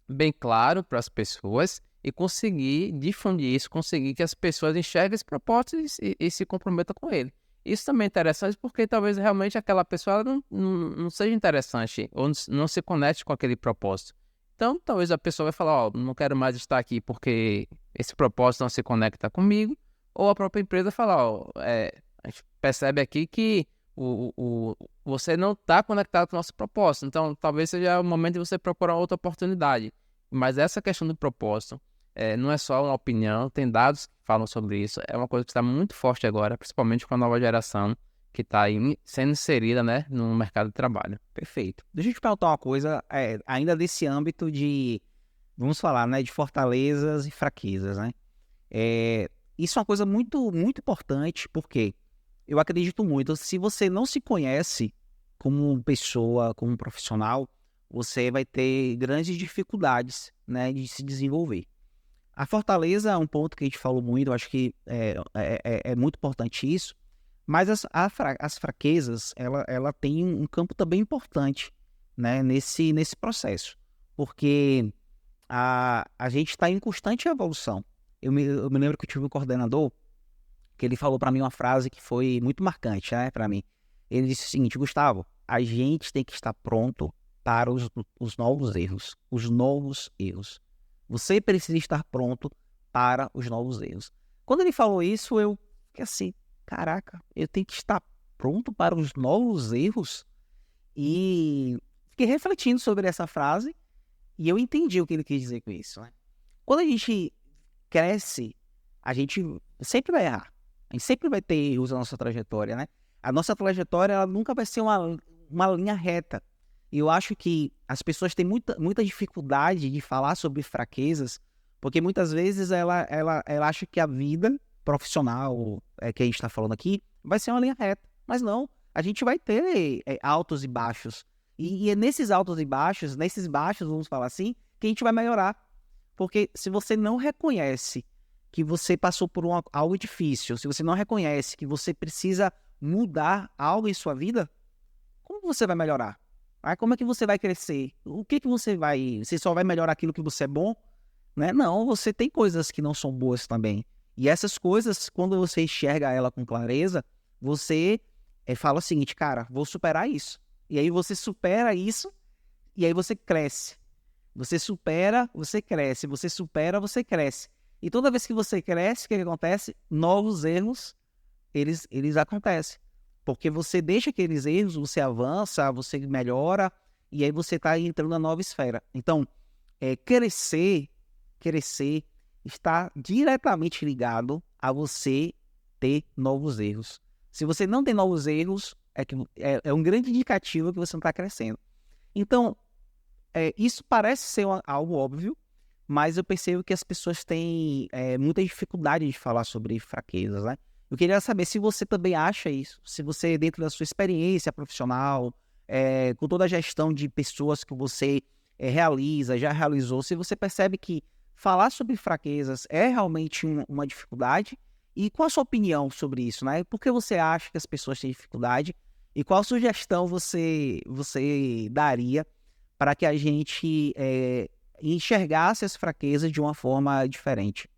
bem claro para as pessoas e conseguir difundir isso, conseguir que as pessoas enxerguem esse propósito e se comprometam com ele. Isso também é interessante porque talvez realmente aquela pessoa não seja interessante ou não se conecte com aquele propósito. Então, talvez a pessoa vai falar, não quero mais estar aqui porque esse propósito não se conecta comigo, ou a própria empresa fala, a gente percebe aqui que você não está conectado com o nosso propósito, então talvez seja o momento de você procurar outra oportunidade. Mas essa questão do propósito não é só uma opinião, tem dados que falam sobre isso, é uma coisa que está muito forte agora, principalmente com a nova geração que está sendo inserida, né, no mercado de trabalho. Perfeito. Deixa eu te perguntar uma coisa, ainda desse âmbito de, vamos falar, né, de fortalezas e fraquezas, né? Isso é uma coisa muito, muito importante, porque eu acredito muito, se você não se conhece como pessoa, como profissional, você vai ter grandes dificuldades, né, de se desenvolver. A fortaleza é um ponto que a gente falou muito, eu acho que é muito importante isso, mas as fraquezas, ela tem um campo também importante, né, nesse processo, porque a gente está em constante evolução. Eu me lembro que eu tive um coordenador que ele falou para mim uma frase que foi muito marcante, né, para mim. Ele disse o seguinte: Gustavo, a gente tem que estar pronto para os novos erros, os novos erros. Você precisa estar pronto para os novos erros. Quando ele falou isso, eu fiquei assim, caraca, eu tenho que estar pronto para os novos erros? E fiquei refletindo sobre essa frase e eu entendi o que ele quis dizer com isso, né? Quando a gente cresce, a gente sempre vai errar. A gente sempre vai ter erros na nossa trajetória, né? A nossa trajetória, ela nunca vai ser uma linha reta. E eu acho que as pessoas têm muita dificuldade de falar sobre fraquezas, porque muitas vezes ela acha que a vida profissional que a gente está falando aqui vai ser uma linha reta. Mas não, a gente vai ter altos e baixos. E é nesses altos e baixos, vamos falar assim, que a gente vai melhorar. Porque se você não reconhece que você passou por algo difícil, se você não reconhece que você precisa mudar algo em sua vida, como você vai melhorar? Como é que você vai crescer? O que você vai... Você só vai melhorar aquilo que você é bom? Né? Não, você tem coisas que não são boas também. E essas coisas, quando você enxerga ela com clareza, você fala o seguinte, cara, vou superar isso. E aí você supera isso, e aí você cresce. Você supera, você cresce. Você supera, você cresce. E toda vez que você cresce, o que acontece? Novos erros, eles acontecem. Porque você deixa aqueles erros, você avança, você melhora, e aí você está entrando na nova esfera. Então, crescer está diretamente ligado a você ter novos erros. Se você não tem novos erros, é um grande indicativo que você não está crescendo. Então, isso parece ser algo óbvio, mas eu percebo que as pessoas têm muita dificuldade de falar sobre fraquezas, né? Eu queria saber se você também acha isso, se você, dentro da sua experiência profissional, com toda a gestão de pessoas que você já realizou, se você percebe que falar sobre fraquezas é realmente uma dificuldade, e qual a sua opinião sobre isso, né? Por que você acha que as pessoas têm dificuldade, e qual sugestão você daria para que a gente enxergasse as fraquezas de uma forma diferente.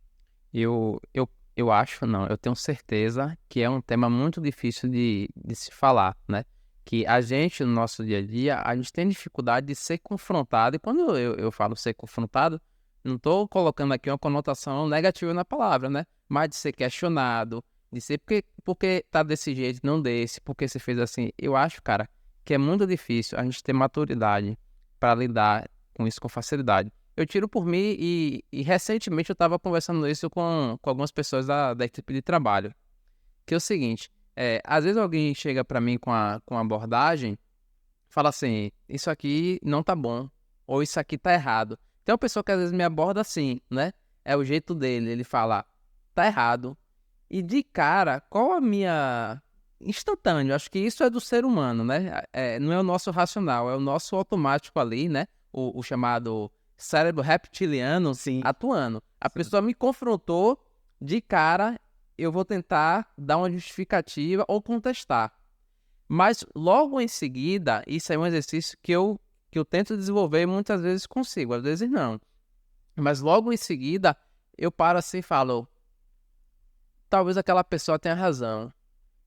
Eu acho, não, eu tenho certeza que é um tema muito difícil de se falar, né? Que a gente, no nosso dia a dia, a gente tem dificuldade de ser confrontado, e quando eu falo ser confrontado, não estou colocando aqui uma conotação negativa na palavra, né? Mas de ser questionado, de ser porque tá desse jeito, não desse, porque você fez assim. Eu acho, cara, que é muito difícil a gente ter maturidade para lidar com isso com facilidade. Eu tiro por mim e recentemente eu estava conversando isso com algumas pessoas da equipe de trabalho. Que é o seguinte, às vezes alguém chega para mim com a abordagem, fala assim, isso aqui não tá bom, ou isso aqui tá errado. Tem uma pessoa que às vezes me aborda assim, né? É o jeito dele, ele fala, tá errado. E de cara, qual a minha... Instantâneo, acho que isso é do ser humano, né? Não é o nosso racional, é o nosso automático ali, né? O chamado cérebro reptiliano Sim. atuando. A pessoa me confrontou, de cara, eu vou tentar dar uma justificativa ou contestar. Mas logo em seguida, isso é um exercício que eu tento desenvolver e muitas vezes consigo, às vezes não. Mas logo em seguida, eu paro assim e falo, talvez aquela pessoa tenha razão.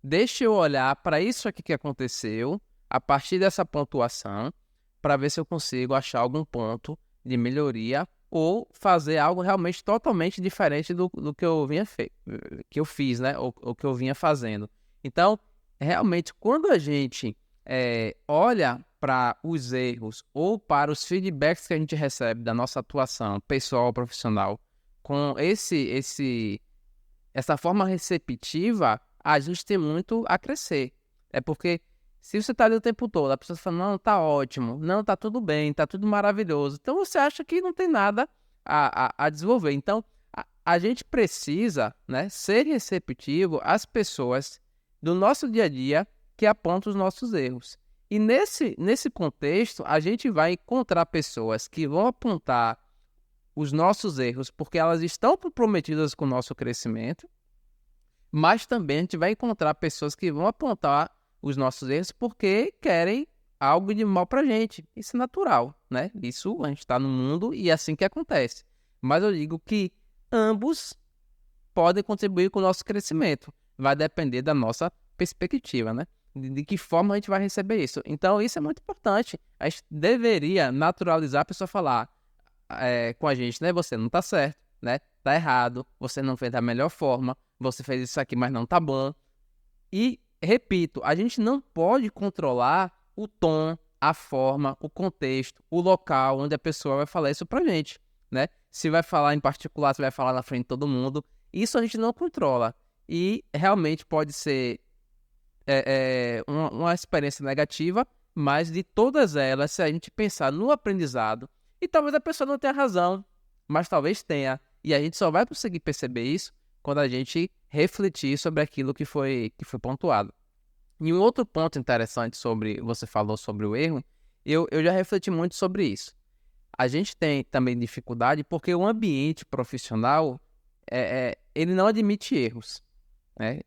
Deixa eu olhar para isso aqui que aconteceu, a partir dessa pontuação, para ver se eu consigo achar algum ponto de melhoria ou fazer algo realmente totalmente diferente do que eu que eu fiz, né? Ou que eu vinha fazendo. Então, realmente, quando a gente olha para os erros ou para os feedbacks que a gente recebe da nossa atuação pessoal ou profissional com essa forma receptiva, a gente tem muito a crescer. É porque se você está ali o tempo todo, a pessoa fala, não, tá ótimo, não, tá tudo bem, tá tudo maravilhoso. Então você acha que não tem nada a desenvolver. Então a gente precisa, né, ser receptivo às pessoas do nosso dia a dia que apontam os nossos erros. E nesse contexto, a gente vai encontrar pessoas que vão apontar os nossos erros porque elas estão comprometidas com o nosso crescimento, mas também a gente vai encontrar pessoas que vão apontar os nossos erros porque querem algo de mal pra gente. Isso é natural, né? Isso a gente está no mundo e é assim que acontece. Mas eu digo que ambos podem contribuir com o nosso crescimento. Vai depender da nossa perspectiva, né? De que forma a gente vai receber isso. Então, isso é muito importante. A gente deveria naturalizar a pessoa falar com a gente, né? Você não tá certo, né? Tá errado, você não fez da melhor forma, você fez isso aqui, mas não tá bom. E, repito, a gente não pode controlar o tom, a forma, o contexto, o local onde a pessoa vai falar isso pra gente, né? Se vai falar em particular, se vai falar na frente de todo mundo, isso a gente não controla. E realmente pode ser uma experiência negativa, mas de todas elas, se a gente pensar no aprendizado, e talvez a pessoa não tenha razão, mas talvez tenha, e a gente só vai conseguir perceber isso quando a gente refletir sobre aquilo que foi pontuado. E um outro ponto interessante você falou sobre o erro, eu já refleti muito sobre isso. A gente tem também dificuldade porque o ambiente profissional, ele não admite erros, né?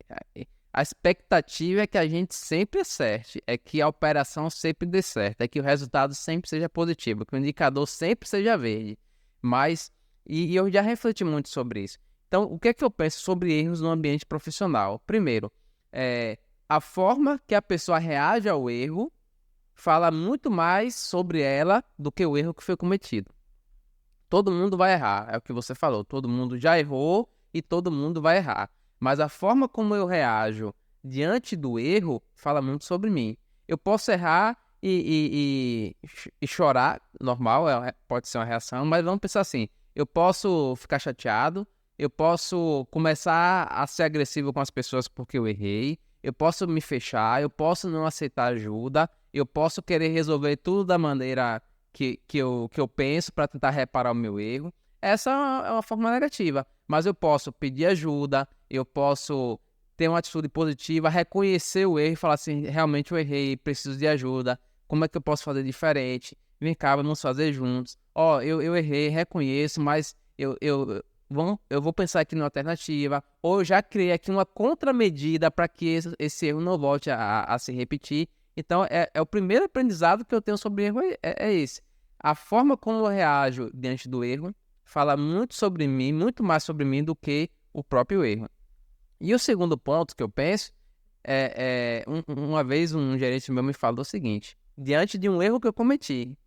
A expectativa é que a gente sempre acerte, é que a operação sempre dê certo, é que o resultado sempre seja positivo, que o indicador sempre seja verde. Mas, e eu já refleti muito sobre isso. Então, o que é que eu penso sobre erros no ambiente profissional? Primeiro, a forma que a pessoa reage ao erro fala muito mais sobre ela do que o erro que foi cometido. Todo mundo vai errar, é o que você falou, todo mundo já errou e todo mundo vai errar. Mas a forma como eu reajo diante do erro fala muito sobre mim. Eu posso errar e chorar, normal, pode ser uma reação, mas vamos pensar assim, eu posso ficar chateado, eu posso começar a ser agressivo com as pessoas porque eu errei, eu posso me fechar, eu posso não aceitar ajuda, eu posso querer resolver tudo da maneira que eu penso para tentar reparar o meu erro. Essa é uma forma negativa, mas eu posso pedir ajuda, eu posso ter uma atitude positiva, reconhecer o erro e falar assim, realmente eu errei, preciso de ajuda, como é que eu posso fazer diferente? Vem cá, vamos fazer juntos. Eu errei, reconheço, mas eu vou pensar aqui numa alternativa, ou eu já criei aqui uma contramedida para que esse erro não volte a se repetir. Então, é o primeiro aprendizado que eu tenho sobre erro é esse. a forma como eu reajo diante do erro fala muito sobre mim, muito mais sobre mim do que o próprio erro. E o segundo ponto que eu penso uma vez um gerente meu me falou o seguinte: diante de um erro que eu cometi,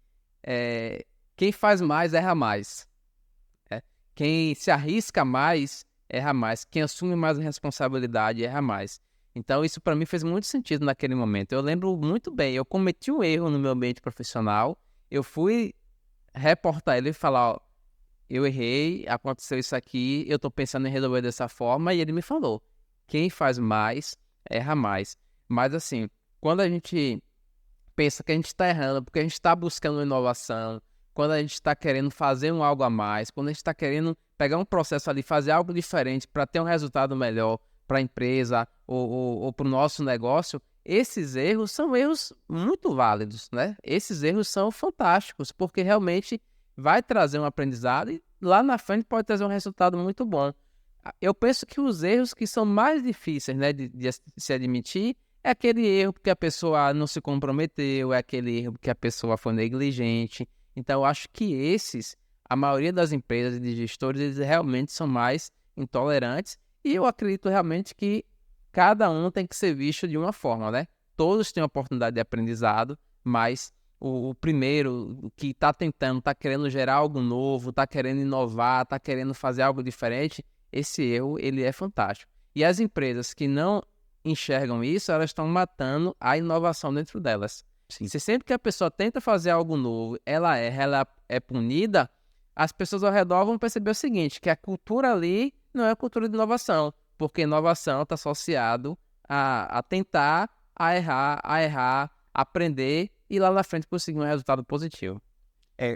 quem faz mais erra mais. Quem se arrisca mais erra mais. Quem assume mais responsabilidade erra mais. Então, isso para mim fez muito sentido naquele momento. Eu lembro muito bem, eu cometi um erro no meu ambiente profissional, eu fui reportar ele e falar: ó, eu errei, aconteceu isso aqui, eu estou pensando em resolver dessa forma, e ele me falou: quem faz mais, erra mais. Mas assim, quando a gente pensa que a gente está errando, porque a gente está buscando inovação, quando a gente está querendo fazer algo a mais, quando a gente está querendo pegar um processo ali, fazer algo diferente para ter um resultado melhor para a empresa ou para o nosso negócio, esses erros são erros muito válidos, né? Esses erros são fantásticos, porque realmente vai trazer um aprendizado e lá na frente pode trazer um resultado muito bom. Eu penso que os erros que são mais difíceis, né, de se admitir é aquele erro porque a pessoa não se comprometeu, é aquele erro porque a pessoa foi negligente. Então, eu acho que a maioria das empresas e de gestores, eles realmente são mais intolerantes e eu acredito realmente que cada um tem que ser visto de uma forma, né? Todos têm oportunidade de aprendizado, mas o primeiro, o que está tentando, está querendo gerar algo novo, está querendo inovar, está querendo fazer algo diferente, esse erro, ele é fantástico. E as empresas que não enxergam isso, elas estão matando a inovação dentro delas. Sim. Se sempre que a pessoa tenta fazer algo novo, ela é punida, as pessoas ao redor vão perceber o seguinte, que a cultura ali não é a cultura de inovação, porque inovação está associado a tentar, a errar, aprender e lá na frente conseguir um resultado positivo.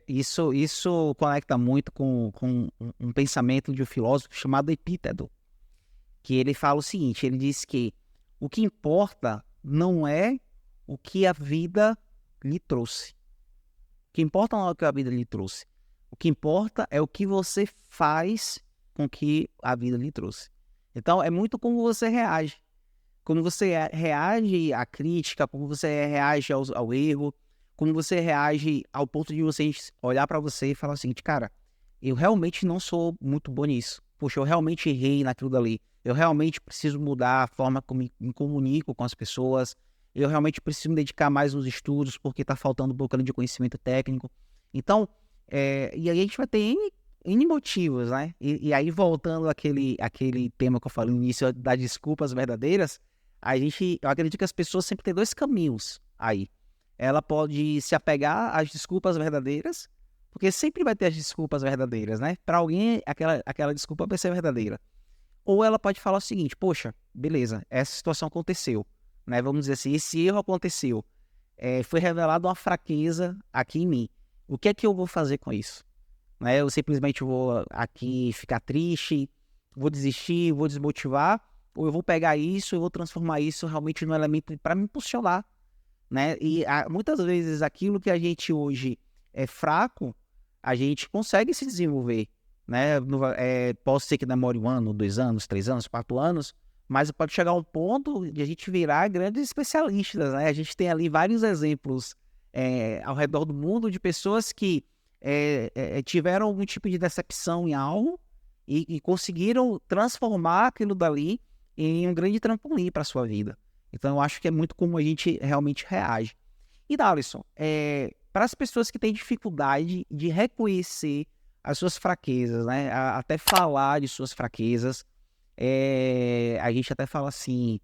Isso conecta muito com um pensamento de um filósofo chamado Epíteto, que ele fala o seguinte, ele diz que o que importa não é o que a vida lhe trouxe. O que importa não é o que a vida lhe trouxe. O que importa é o que você faz com que a vida lhe trouxe. Então, é muito como você reage. Como você reage à crítica, como você reage ao erro, como você reage ao ponto de você olhar para você e falar o seguinte, cara, eu realmente não sou muito bom nisso. Poxa, eu realmente errei naquilo dali. Eu realmente preciso mudar a forma como me comunico com as pessoas. Eu realmente preciso me dedicar mais nos estudos, porque está faltando um pouco de conhecimento técnico. Então, e aí a gente vai ter N motivos, né? E aí, voltando àquele tema que eu falei no início, das desculpas verdadeiras, eu acredito que as pessoas sempre têm dois caminhos aí. Ela pode se apegar às desculpas verdadeiras, porque sempre vai ter as desculpas verdadeiras, né? Para alguém, aquela desculpa vai ser verdadeira. Ou ela pode falar o seguinte, poxa, beleza, essa situação aconteceu, né? Vamos dizer assim, esse erro aconteceu, foi revelada uma fraqueza aqui em mim. O que é que eu vou fazer com isso? Né? Eu simplesmente vou aqui ficar triste, vou desistir, vou desmotivar, ou eu vou pegar isso e vou transformar isso realmente num elemento para me impulsionar, né? E muitas vezes aquilo que a gente hoje é fraco, a gente consegue se desenvolver, né? Pode ser que demore 1 ano, 2 anos, 3 anos, 4 anos, mas pode chegar a um ponto de a gente virar grandes especialistas, né? A gente tem ali vários exemplos ao redor do mundo de pessoas que tiveram algum tipo de decepção em algo e conseguiram transformar aquilo dali em um grande trampolim para a sua vida. Então, eu acho que é muito como a gente realmente reage. E, Darlison, para as pessoas que têm dificuldade de reconhecer as suas fraquezas, né? Até falar de suas fraquezas, a gente até fala assim,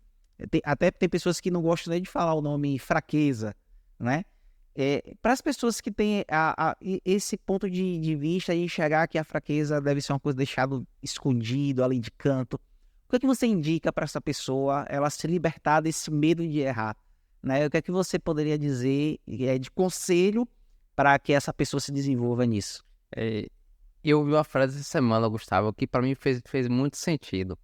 até tem pessoas que não gostam nem de falar o nome fraqueza, né? Para as pessoas que têm esse ponto de vista e enxergar que a fraqueza deve ser uma coisa deixada escondido, além de canto, o que é que você indica para essa pessoa ela se libertar desse medo de errar? Né? O que é que você poderia dizer de conselho para que essa pessoa se desenvolva nisso? Eu ouvi uma frase essa semana, Gustavo, que para mim fez muito sentido.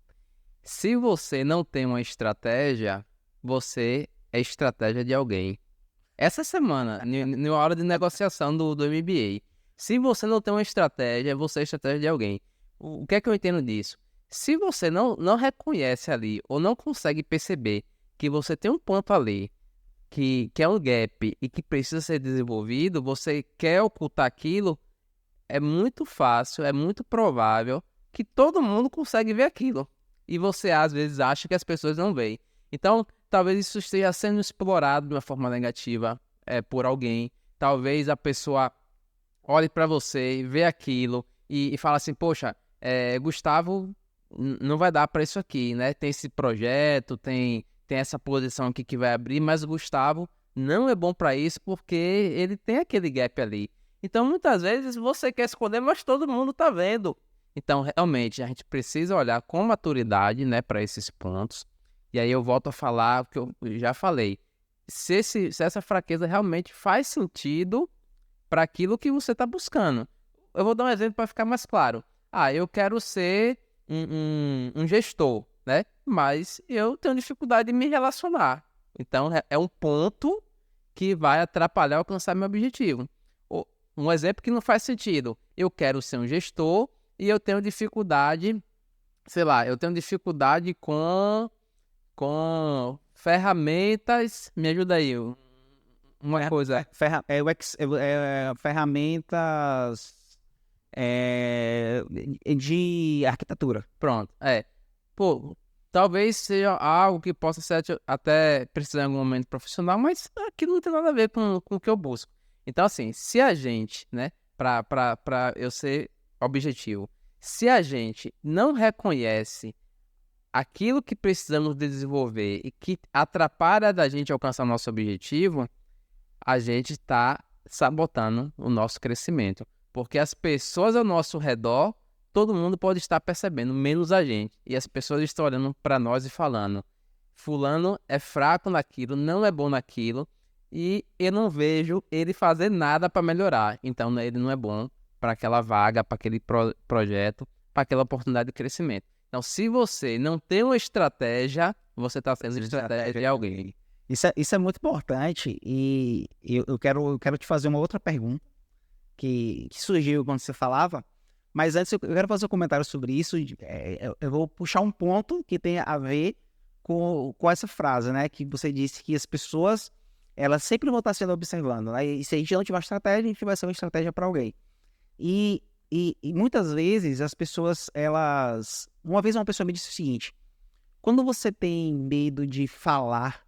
Se você não tem uma estratégia, você é estratégia de alguém. Essa semana, na hora de negociação do MBA, se você não tem uma estratégia, você é estratégia de alguém. O que é que eu entendo disso? Se você não reconhece ali, ou não consegue perceber que você tem um ponto ali, que é um gap e que precisa ser desenvolvido, você quer ocultar aquilo, é muito fácil, é muito provável que todo mundo consegue ver aquilo. E você, às vezes, acha que as pessoas não veem. Então, talvez isso esteja sendo explorado de uma forma negativa por alguém. Talvez a pessoa olhe para você, vê aquilo e fala assim, poxa, Gustavo não vai dar para isso aqui, né? Tem esse projeto, tem essa posição aqui que vai abrir, mas o Gustavo não é bom para isso porque ele tem aquele gap ali. Então, muitas vezes você quer esconder, mas todo mundo tá vendo. Então, realmente, a gente precisa olhar com maturidade, né, para esses pontos. E aí eu volto a falar o que eu já falei. Se essa fraqueza realmente faz sentido para aquilo que você está buscando. Eu vou dar um exemplo para ficar mais claro. Eu quero ser um gestor, né? Mas eu tenho dificuldade de me relacionar. Então, é um ponto que vai atrapalhar alcançar meu objetivo. Um exemplo que não faz sentido. Eu quero ser um gestor e eu tenho dificuldade, sei lá, eu tenho dificuldade com ferramentas. Me ajuda aí. Uma coisa. Ferramentas de arquitetura. Pronto. Pô, talvez seja algo que possa ser até precisar em algum momento profissional, mas aquilo não tem nada a ver com o que eu busco. Então, assim, se a gente, né, pra eu ser objetivo, se a gente não reconhece aquilo que precisamos desenvolver e que atrapalha da gente alcançar nosso objetivo, a gente está sabotando o nosso crescimento. Porque as pessoas ao nosso redor, todo mundo pode estar percebendo, menos a gente. E as pessoas estão olhando para nós e falando, fulano é fraco naquilo, não é bom naquilo, e eu não vejo ele fazer nada para melhorar. Então ele não é bom para aquela vaga, para aquele projeto, para aquela oportunidade de crescimento. Então, se você não tem uma estratégia, você está sendo estratégia de alguém. Isso é muito importante e eu quero te fazer uma outra pergunta que surgiu quando você falava, mas antes eu quero fazer um comentário sobre isso. Eu vou puxar um ponto que tem a ver com essa frase, né? Que você disse que as pessoas, elas sempre vão estar sendo observando, né? E se a gente não tiver estratégia, a gente vai ser uma estratégia para alguém. E muitas vezes as pessoas, elas... Uma vez uma pessoa me disse o seguinte: quando você tem medo de falar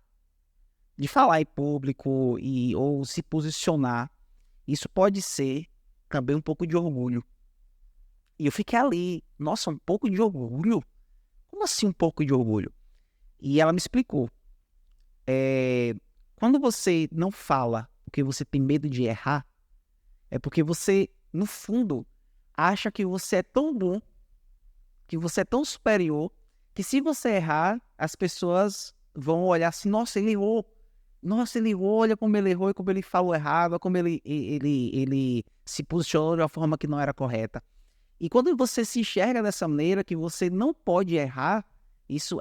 em público ou se posicionar, isso pode ser também um pouco de orgulho. E eu fiquei ali, nossa, um pouco de orgulho? Como assim um pouco de orgulho? E ela me explicou. Quando você não fala porque você tem medo de errar, é porque você, no fundo, acha que você é tão bom, que você é tão superior, que se você errar, as pessoas vão olhar assim, nossa, ele errou. Nossa, ele olha como ele errou e como ele falou errado, como ele se posicionou de uma forma que não era correta. E quando você se enxerga dessa maneira, que você não pode errar, isso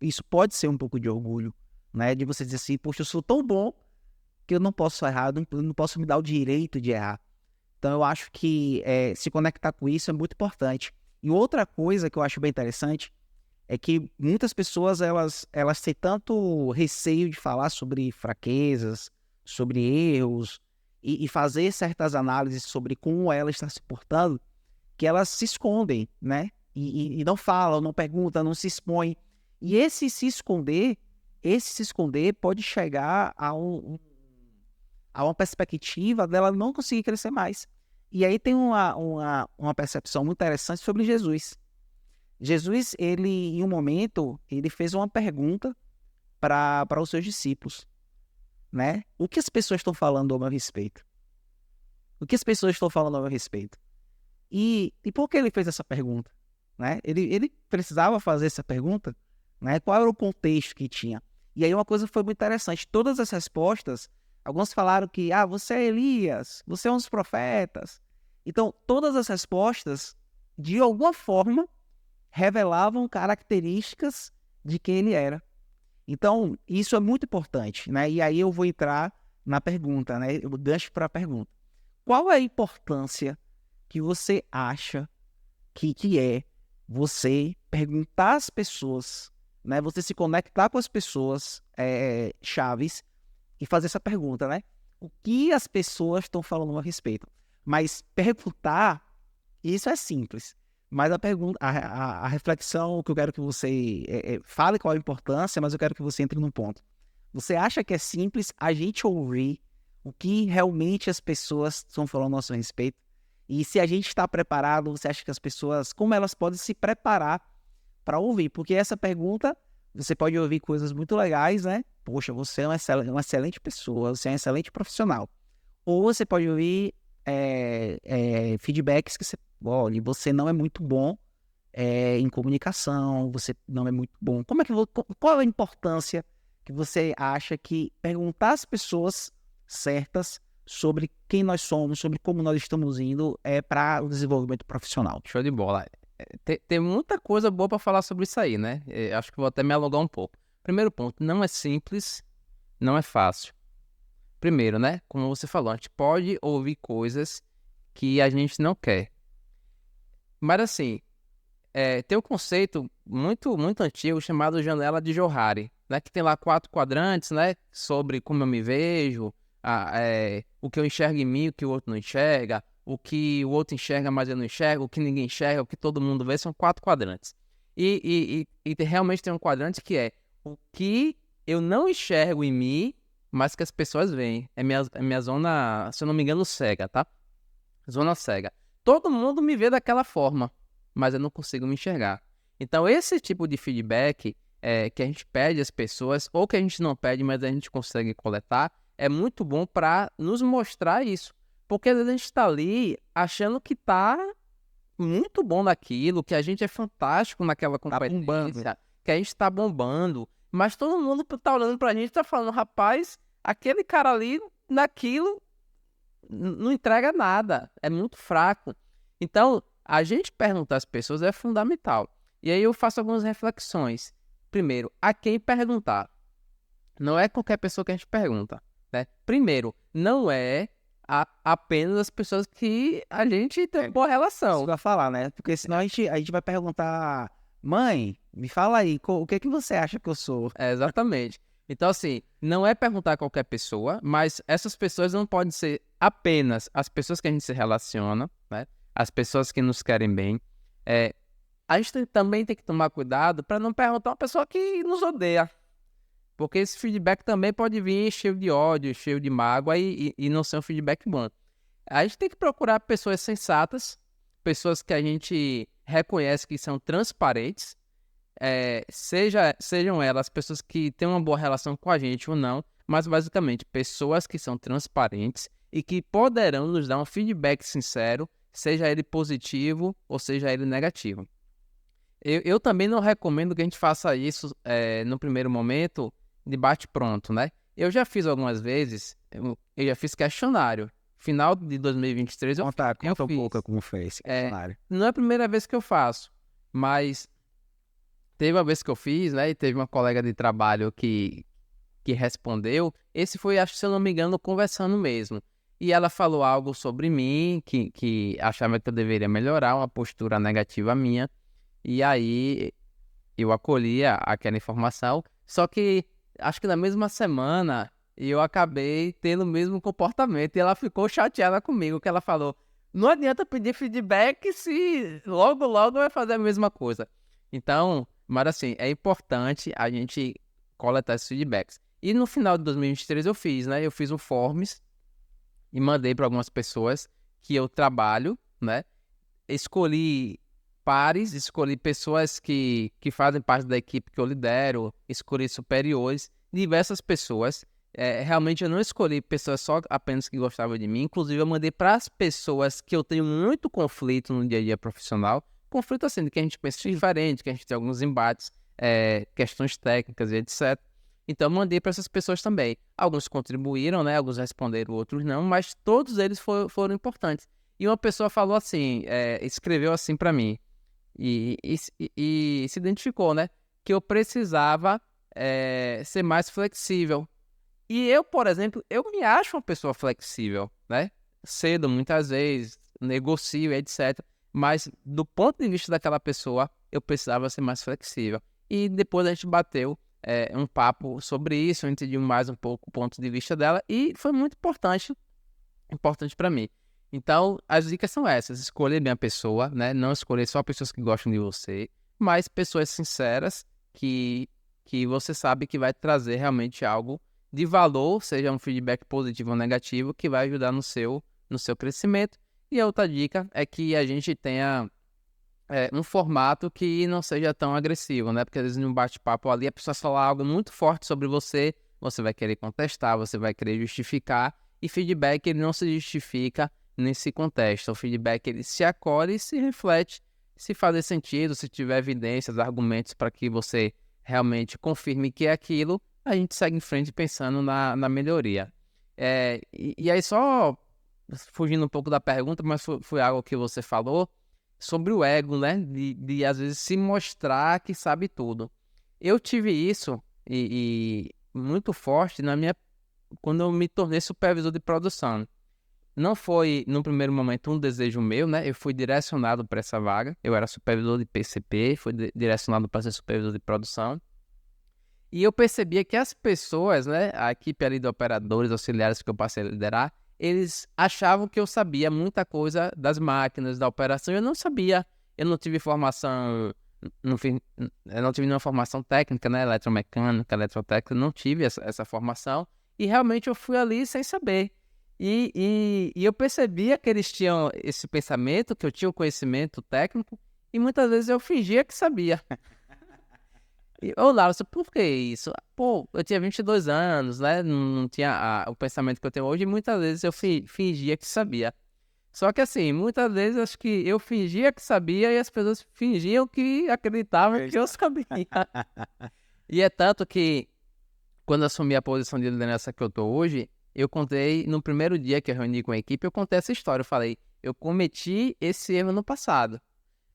isso pode ser um pouco de orgulho, né? De você dizer assim, poxa, eu sou tão bom que eu não posso errar, eu não posso me dar o direito de errar. Então eu acho que se conectar com isso é muito importante. E outra coisa que eu acho bem interessante é que muitas pessoas, elas têm tanto receio de falar sobre fraquezas, sobre erros, e fazer certas análises sobre como ela está se portando, que elas se escondem, né? E não falam, não perguntam, não se expõem. E esse se esconder pode chegar a uma perspectiva dela não conseguir crescer mais. E aí tem uma percepção muito interessante sobre Jesus. Jesus, ele, em um momento, ele fez uma pergunta para os seus discípulos, né? O que as pessoas estão falando ao meu respeito? O que as pessoas estão falando ao meu respeito? E por que ele fez essa pergunta? Né? Ele precisava fazer essa pergunta, né? Qual era o contexto que tinha? E aí uma coisa foi muito interessante. Todas as respostas, alguns falaram que, você é Elias, você é um dos profetas. Então, todas as respostas, de alguma forma, revelavam características de quem ele era. Então, isso é muito importante, né? E aí eu vou entrar na pergunta, né? Eu gancho para a pergunta. Qual é a importância que você acha que é você perguntar às pessoas, né? Você se conectar com as pessoas chaves e fazer essa pergunta, né? O que as pessoas estão falando a respeito? Mas perguntar, isso é simples. Mas a pergunta, a reflexão que eu quero que você fale qual a importância, mas eu quero que você entre num ponto. Você acha que é simples a gente ouvir o que realmente as pessoas estão falando a nosso respeito? E se a gente está preparado, você acha que as pessoas, como elas podem se preparar para ouvir? Porque essa pergunta, você pode ouvir coisas muito legais, né? Poxa, você é uma excelente pessoa, você é um excelente profissional. Ou você pode ouvir feedbacks que você, olha, você não é muito bom em comunicação, você não é muito bom. Qual a importância que você acha que perguntar às pessoas certas sobre quem nós somos, sobre como nós estamos indo, para o desenvolvimento profissional? Show de bola. Tem muita coisa boa para falar sobre isso aí, né? Acho que vou até me alongar um pouco. Primeiro ponto, não é simples, não é fácil. Primeiro, né? Como você falou, a gente pode ouvir coisas que a gente não quer. Mas assim, tem um conceito muito, muito antigo chamado janela de Johari, né? Que tem lá 4 quadrantes, né? Sobre como eu me vejo, o que eu enxergo em mim, o que o outro não enxerga, o que o outro enxerga, mas eu não enxergo, o que ninguém enxerga, o que todo mundo vê, são 4 quadrantes. E realmente tem um quadrante que é o que eu não enxergo em mim, mas que as pessoas veem. É minha zona, se eu não me engano, cega, tá? Zona cega. Todo mundo me vê daquela forma, mas eu não consigo me enxergar. Então, esse tipo de feedback que a gente pede às pessoas, ou que a gente não pede, mas a gente consegue coletar, é muito bom para nos mostrar isso. Porque às vezes a gente está ali achando que está muito bom naquilo, que a gente é fantástico naquela competência, que a gente está bombando, mas todo mundo tá olhando pra gente e tá falando, rapaz, aquele cara ali, naquilo, não entrega nada, é muito fraco. Então, a gente perguntar às pessoas é fundamental. E aí eu faço algumas reflexões. Primeiro, a quem perguntar? Não é qualquer pessoa que a gente pergunta, né? Primeiro, não é apenas as pessoas que a gente tem boa relação. Isso vai falar, né? Porque senão a gente vai perguntar, mãe, me fala aí, o que é que você acha que eu sou? Exatamente. Então, assim, não é perguntar a qualquer pessoa, mas essas pessoas não podem ser apenas as pessoas que a gente se relaciona, né? As pessoas que nos querem bem. A gente também tem que tomar cuidado para não perguntar uma pessoa que nos odeia. Porque esse feedback também pode vir cheio de ódio, cheio de mágoa e não ser um feedback bom. A gente tem que procurar pessoas sensatas, pessoas que a gente reconhece que são transparentes, sejam elas pessoas que têm uma boa relação com a gente ou não, mas basicamente pessoas que são transparentes e que poderão nos dar um feedback sincero, seja ele positivo ou seja ele negativo. Eu também não recomendo que a gente faça isso no primeiro momento de bate-pronto, né? Eu já fiz algumas vezes, eu já fiz questionário. Final de 2023 Conta eu um fiz. pouco como foi esse questionário. Não é a primeira vez que eu faço, mas teve uma vez que eu fiz, né? E teve uma colega de trabalho que respondeu. Esse foi, acho que se eu não me engano, conversando mesmo. E ela falou algo sobre mim, que achava que eu deveria melhorar, uma postura negativa minha. E aí eu acolhi aquela informação. Só que acho que na mesma semana eu acabei tendo o mesmo comportamento. E ela ficou chateada comigo, que ela falou: não adianta pedir feedback se logo vai fazer a mesma coisa. Então, mas assim, é importante a gente coletar esses feedbacks. E no final de 2023 eu fiz, né? Eu fiz um forms e mandei para algumas pessoas que eu trabalho, né? Escolhi pares, escolhi pessoas que fazem parte da equipe que eu lidero, escolhi superiores, diversas pessoas. Realmente eu não escolhi pessoas só apenas que gostavam de mim, inclusive eu mandei para as pessoas que eu tenho muito conflito no dia a dia profissional, conflito assim, de que a gente pensa diferente, que a gente tem alguns embates, questões técnicas e etc. Então eu mandei para essas pessoas também. Alguns contribuíram, né? Alguns responderam, outros não, mas todos eles foram importantes. E uma pessoa falou assim, escreveu assim para mim, e se identificou, né? Que eu precisava ser mais flexível. E eu, por exemplo, eu me acho uma pessoa flexível, né? Cedo, muitas vezes, negocio, etc. Mas do ponto de vista daquela pessoa, eu precisava ser mais flexível. E depois a gente bateu um papo sobre isso, eu entendi mais um pouco o ponto de vista dela e foi muito importante para mim. Então, as dicas são essas: escolher bem a pessoa, né? Não escolher só pessoas que gostam de você, mas pessoas sinceras que você sabe que vai trazer realmente algo de valor, seja um feedback positivo ou negativo, que vai ajudar no seu crescimento. E a outra dica é que a gente tenha um formato que não seja tão agressivo, né? Porque às vezes num bate-papo ali a pessoa fala algo muito forte sobre você, você vai querer contestar, você vai querer justificar, e feedback ele não se justifica nesse contexto. O feedback ele se acolhe e se reflete, se fazer sentido, se tiver evidências, argumentos para que você realmente confirme que é aquilo, a gente segue em frente pensando na melhoria. E aí só fugindo um pouco da pergunta, mas foi algo que você falou sobre o ego, né? De às vezes se mostrar que sabe tudo. Eu tive isso e muito forte quando eu me tornei supervisor de produção. Não foi, no primeiro momento, um desejo meu, né? Eu fui direcionado para essa vaga. Eu era supervisor de PCP, fui direcionado para ser supervisor de produção. E eu percebia que as pessoas, né? A equipe ali de operadores, auxiliares que eu passei a liderar, eles achavam que eu sabia muita coisa das máquinas, da operação. Eu não sabia. Eu não tive formação, eu não tive nenhuma formação técnica, né? Eletromecânica, eletrotécnica, não tive essa formação. E realmente eu fui ali sem saber. E eu percebia que eles tinham esse pensamento, que eu tinha o conhecimento técnico, e muitas vezes eu fingia que sabia. Ô, Laura, por que isso? Pô, eu tinha 22 anos, né? Não tinha o pensamento que eu tenho hoje, e muitas vezes eu fingia que sabia. Só que assim, muitas vezes acho que eu fingia que sabia e as pessoas fingiam que acreditavam que eu sabia. E é tanto que, quando eu assumi a posição de liderança que eu tô hoje, eu contei, no primeiro dia que eu reuni com a equipe, eu contei essa história. Eu falei, eu cometi esse erro no passado,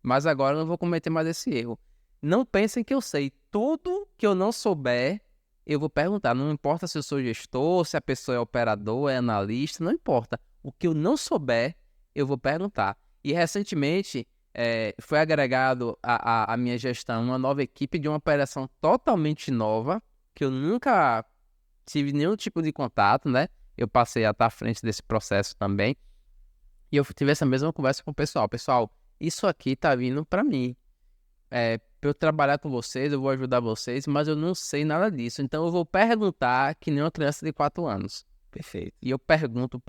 mas agora eu não vou cometer mais esse erro. Não pensem que eu sei. Tudo que eu não souber, eu vou perguntar. Não importa se eu sou gestor, se a pessoa é operador, é analista, não importa. O que eu não souber, eu vou perguntar. E recentemente, foi agregado à minha gestão uma nova equipe de uma operação totalmente nova, que eu nunca tive nenhum tipo de contato, né? Eu passei a estar à frente desse processo também. E eu tive essa mesma conversa com o pessoal. Pessoal, isso aqui tá vindo para mim. Para eu trabalhar com vocês, eu vou ajudar vocês, mas eu não sei nada disso. Então eu vou perguntar que nem uma criança de 4 anos. Perfeito. E eu pergunto,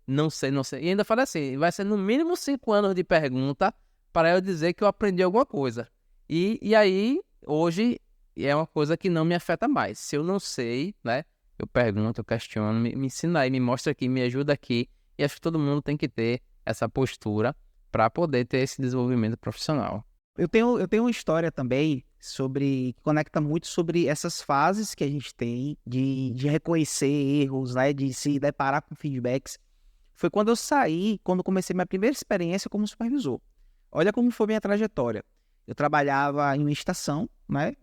não sei, não sei. E ainda falo assim, vai ser no mínimo 5 anos de pergunta para eu dizer que eu aprendi alguma coisa. E aí, hoje, é uma coisa que não me afeta mais. Se eu não sei, né, eu pergunto, eu questiono, me ensina aí, me mostra aqui, me ajuda aqui. E acho que todo mundo tem que ter essa postura para poder ter esse desenvolvimento profissional. Eu tenho uma história também que conecta muito sobre essas fases que a gente tem de reconhecer erros, né, de se deparar com feedbacks. Foi quando comecei minha primeira experiência como supervisor. Olha como foi minha trajetória. Eu trabalhava em uma estação, né,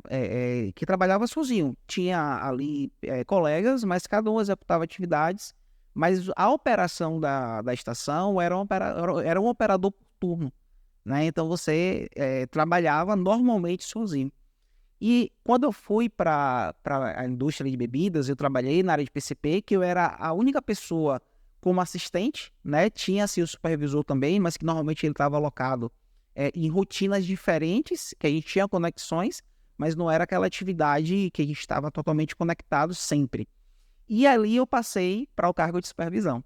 que trabalhava sozinho. Tinha ali colegas, mas cada um executava atividades. Mas a operação da estação era um operador por turno, né? Então você trabalhava normalmente sozinho. E quando eu fui para a indústria de bebidas, eu trabalhei na área de PCP, que eu era a única pessoa como assistente, né? Tinha assim, o supervisor também, mas que normalmente ele estava alocado em rotinas diferentes, que a gente tinha conexões, mas não era aquela atividade que a gente estava totalmente conectado sempre. E ali eu passei para o cargo de supervisão.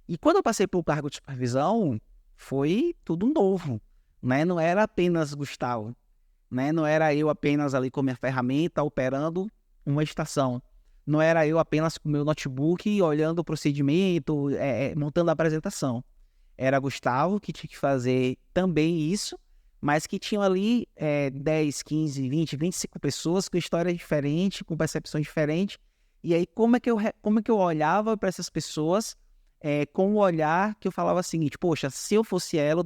E quando eu passei para o cargo de supervisão, foi tudo novo, né? Não era apenas Gustavo, né? Não era eu apenas ali com minha ferramenta operando uma estação. Não era eu apenas com o meu notebook olhando o procedimento, montando a apresentação. Era Gustavo que tinha que fazer também isso, mas que tinham ali 10, 15, 20, 25 pessoas com histórias diferentes, com percepções diferentes. E aí, como é que eu olhava para essas pessoas com o olhar que eu falava o seguinte, poxa, se eu fosse ela,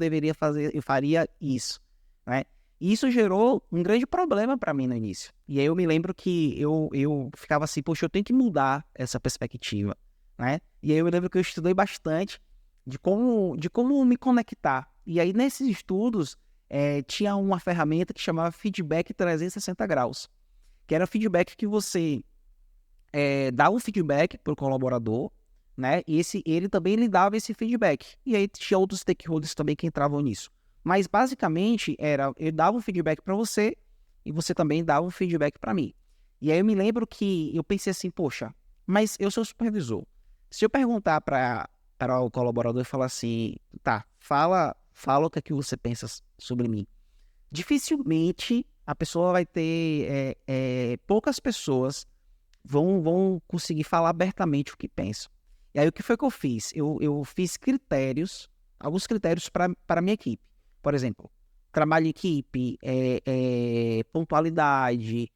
eu faria isso, né? E isso gerou um grande problema para mim no início. E aí eu me lembro que eu ficava assim, poxa, eu tenho que mudar essa perspectiva, né? E aí eu me lembro que eu estudei bastante de como me conectar. E aí nesses estudos tinha uma ferramenta que chamava Feedback 360 graus, que era feedback que você dava um feedback para o colaborador, né? E ele também lhe dava esse feedback. E aí tinha outros stakeholders também que entravam nisso. Mas basicamente eu dava um feedback para você e você também dava um feedback para mim. E aí eu me lembro que eu pensei assim, poxa, mas eu sou supervisor. Se eu perguntar para o colaborador e falar assim, tá, fala o que é que você pensa sobre mim. Dificilmente a pessoa vai ter, poucas pessoas vão conseguir falar abertamente o que pensam. E aí o que foi que eu fiz? Eu fiz alguns critérios para a minha equipe. Por exemplo, trabalho em equipe, pontualidade,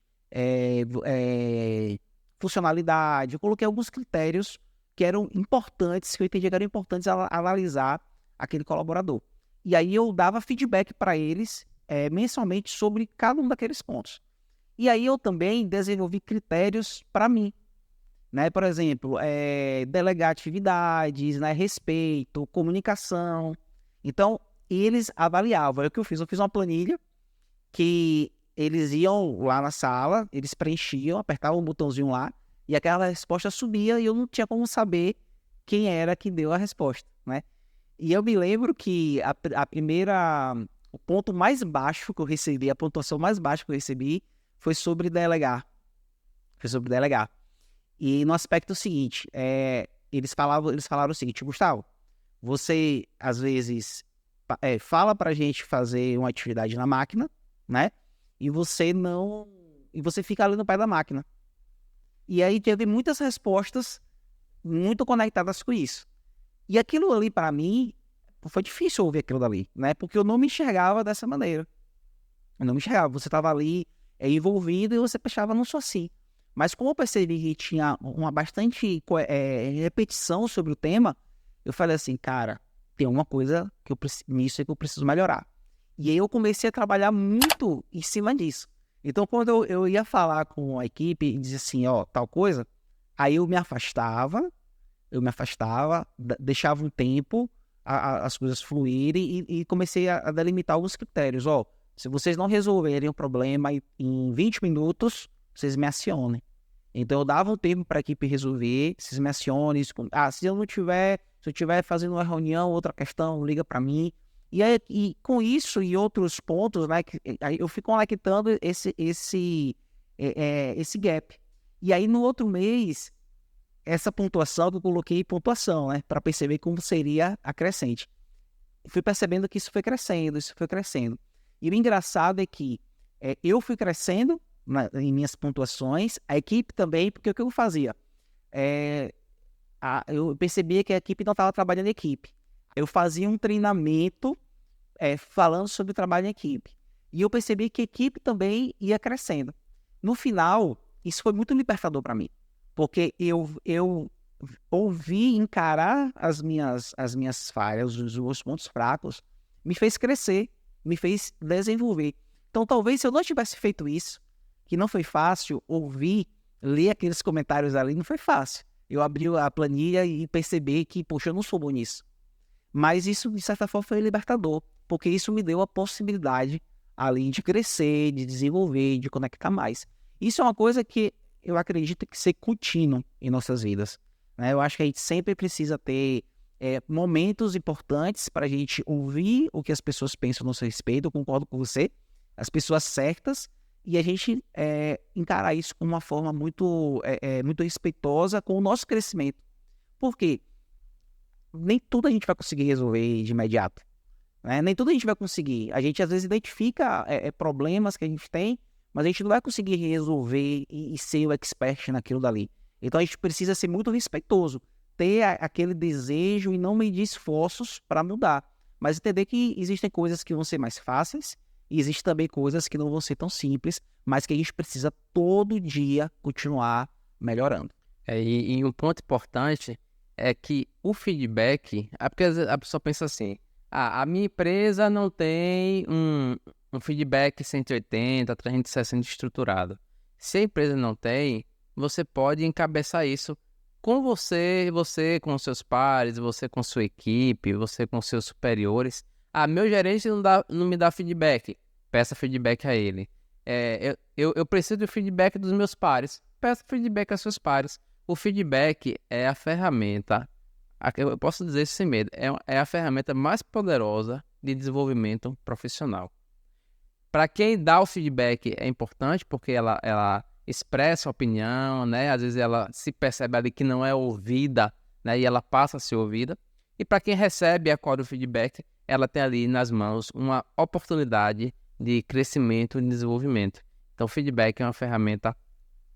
funcionalidade. Eu coloquei alguns critérios que eram importantes, que eu entendi que eram importantes a analisar aquele colaborador. E aí eu dava feedback para eles mensalmente sobre cada um daqueles pontos. E aí eu também desenvolvi critérios para mim, né? Por exemplo, delegar atividades, né? Respeito, comunicação. Então, eles avaliavam. É o que eu fiz. Eu fiz uma planilha que eles iam lá na sala, eles preenchiam, apertavam um botãozinho lá, e aquela resposta subia e eu não tinha como saber quem era que deu a resposta, né? E eu me lembro que o ponto mais baixo que eu recebi, a pontuação mais baixa que eu recebi, foi sobre delegar. Foi sobre delegar. E no aspecto seguinte, eles falaram o seguinte, Gustavo, você às vezes fala pra gente fazer uma atividade na máquina, né? E você fica ali no pé da máquina. E aí teve muitas respostas muito conectadas com isso. E aquilo ali, para mim, foi difícil ouvir aquilo dali, né? Porque eu não me enxergava dessa maneira. Eu não me enxergava. Você estava ali envolvido e você pensava, não sou assim. Mas como eu percebi que tinha uma bastante repetição sobre o tema, eu falei assim, cara, tem uma coisa nisso é que eu preciso melhorar. E aí eu comecei a trabalhar muito em cima disso. Então, quando eu ia falar com a equipe e dizia assim, ó, tal coisa, aí eu me afastava, deixava um tempo as coisas fluírem e comecei a delimitar alguns critérios. Ó, se vocês não resolverem o problema em 20 minutos, vocês me acionem. Então eu dava um tempo para a equipe resolver, vocês me acionem. Se eu estiver fazendo uma reunião, outra questão, liga para mim. E com isso e outros pontos, né, aí eu fui conectando esse gap. E aí no outro mês, essa pontuação que eu coloquei pontuação, né, para perceber como seria a crescente. Fui percebendo que isso foi crescendo. E o engraçado é que eu fui crescendo em minhas pontuações, a equipe também, porque o que eu fazia? Eu percebia que a equipe não estava trabalhando em equipe. Eu fazia um treinamento falando sobre o trabalho em equipe. E eu percebi que a equipe também ia crescendo. No final, isso foi muito libertador para mim, porque eu ouvi encarar as minhas falhas, os meus pontos fracos, me fez crescer, me fez desenvolver. Então, talvez se eu não tivesse feito isso, que não foi fácil, ler aqueles comentários ali, não foi fácil. Eu abri a planilha e percebi que, poxa, eu não sou bom nisso. Mas isso, de certa forma, foi libertador, porque isso me deu a possibilidade ali de crescer, de desenvolver, de conectar mais. Isso é uma coisa que eu acredito que ser contínuo em nossas vidas, né? Eu acho que a gente sempre precisa ter momentos importantes para a gente ouvir o que as pessoas pensam a nosso respeito. Eu concordo com você, as pessoas certas, e a gente encarar isso com uma forma muito respeitosa com o nosso crescimento. Por quê? Nem tudo a gente vai conseguir resolver de imediato, né? Nem tudo a gente vai conseguir. A gente às vezes identifica problemas que a gente tem, mas a gente não vai conseguir resolver e ser o expert naquilo dali. Então a gente precisa ser muito respeitoso, ter aquele desejo e não medir esforços para mudar, mas entender que existem coisas que vão ser mais fáceis e existem também coisas que não vão ser tão simples, mas que a gente precisa todo dia continuar melhorando. E um ponto importante é que o feedback, porque às vezes a pessoa pensa assim, a minha empresa não tem um feedback 180, 360 estruturado. Se a empresa não tem, você pode encabeçar isso com você com seus pares, você com sua equipe, você com seus superiores. Meu gerente não me dá feedback, peça feedback a ele. Eu preciso do feedback dos meus pares. Peça feedback aos seus pares. O feedback é a ferramenta, eu posso dizer isso sem medo, é a ferramenta mais poderosa de desenvolvimento profissional. Para quem dá o feedback é importante, porque ela expressa a opinião, né? Às vezes ela se percebe ali que não é ouvida, né? E ela passa a ser ouvida. E para quem recebe e acolhe o feedback, ela tem ali nas mãos uma oportunidade de crescimento e desenvolvimento. Então, o feedback é uma ferramenta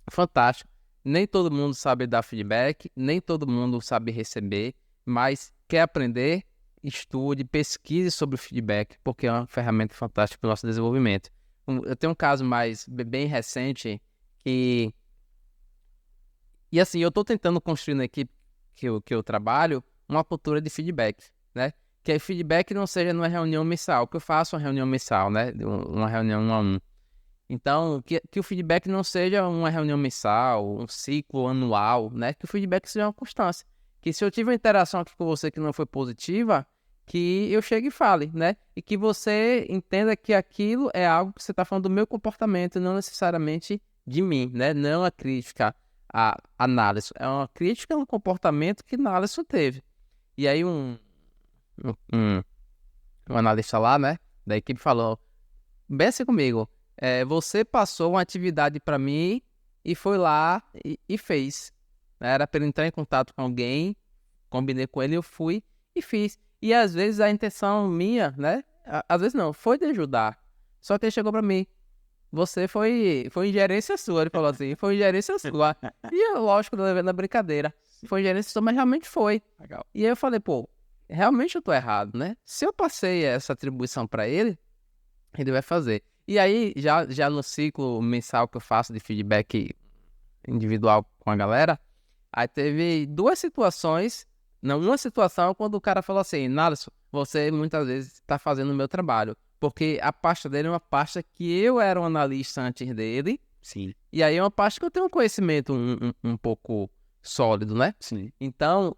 fantástica. Nem todo mundo sabe dar feedback, nem todo mundo sabe receber, mas quer aprender, estude, pesquise sobre o feedback, porque é uma ferramenta fantástica para o nosso desenvolvimento. Eu tenho um caso bem recente que... E assim, eu estou tentando construir na equipe que eu trabalho uma cultura de feedback, né? Que o feedback não seja numa reunião mensal, que eu faço uma reunião mensal, né? Uma reunião 1 a 1. Então, que o feedback não seja uma reunião mensal, um ciclo anual, né? Que o feedback seja uma constância. Que se eu tive uma interação aqui com você que não foi positiva, que eu chegue e fale, né? E que você entenda que aquilo é algo que você está falando do meu comportamento, não necessariamente de mim, né? Não é uma crítica à análise, é uma crítica a um comportamento que Nalisson teve. E aí um analista lá, né, da equipe falou, bem assim comigo, você passou uma atividade para mim e foi lá e fez. Era para ele entrar em contato com alguém, combinei com ele, eu fui e fiz. E às vezes a intenção minha, né, às vezes não, foi de ajudar. Só que ele chegou para mim, você foi ingerência sua, ele falou assim, foi ingerência sua. E eu, lógico, levei na brincadeira, foi ingerência sua, mas realmente foi. Legal. E aí eu falei, pô, realmente eu tô errado, né? Se eu passei essa atribuição para ele, ele vai fazer. E aí, já no ciclo mensal que eu faço de feedback individual com a galera, aí teve duas situações. Não, uma situação quando o cara falou assim, Nalisson, você muitas vezes está fazendo o meu trabalho. Porque a pasta dele é uma pasta que eu era um analista antes dele. Sim. E aí é uma pasta que eu tenho um conhecimento um pouco sólido, né? Sim. Então,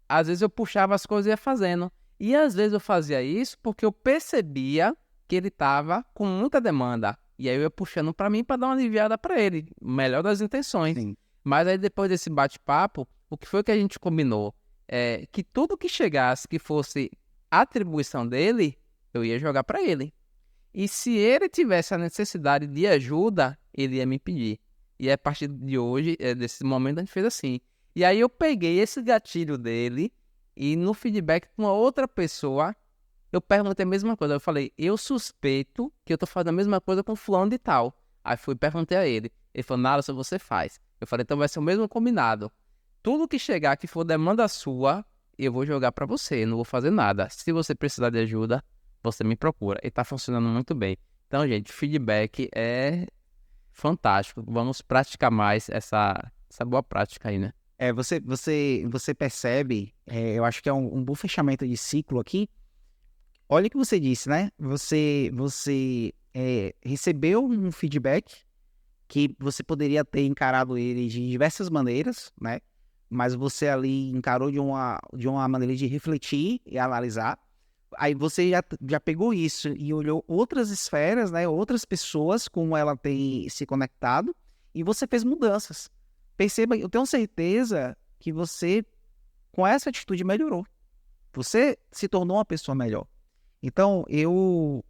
às vezes eu puxava as coisas e ia fazendo. E às vezes eu fazia isso porque eu percebia que ele estava com muita demanda. E aí eu ia puxando para mim para dar uma aliviada para ele. Melhor das intenções. Sim. Mas aí depois desse bate-papo, o que foi que a gente combinou? Que tudo que chegasse que fosse atribuição dele, eu ia jogar para ele. E se ele tivesse a necessidade de ajuda, ele ia me pedir. E a partir de hoje, desse momento, a gente fez assim. E aí eu peguei esse gatilho dele e no feedback com a outra pessoa, eu perguntei a mesma coisa. Eu falei, eu suspeito que eu tô fazendo a mesma coisa com fulano de tal. Aí fui e perguntei a ele. Ele falou, Nalisson, você faz. Eu falei, então vai ser o mesmo combinado. Tudo que chegar que for demanda sua, eu vou jogar para você, não vou fazer nada. Se você precisar de ajuda, você me procura. E tá funcionando muito bem. Então, gente, feedback é fantástico. Vamos praticar mais essa boa prática aí, né? Você percebe, eu acho que é um bom fechamento de ciclo aqui. Olha o que você disse, né? Você recebeu um feedback que você poderia ter encarado ele de diversas maneiras, né? Mas você ali encarou de uma maneira de refletir e analisar. Aí você já pegou isso e olhou outras esferas, né? Outras pessoas, como ela tem se conectado, e você fez mudanças. Perceba, eu tenho certeza que você, com essa atitude, melhorou. Você se tornou uma pessoa melhor. Então, eu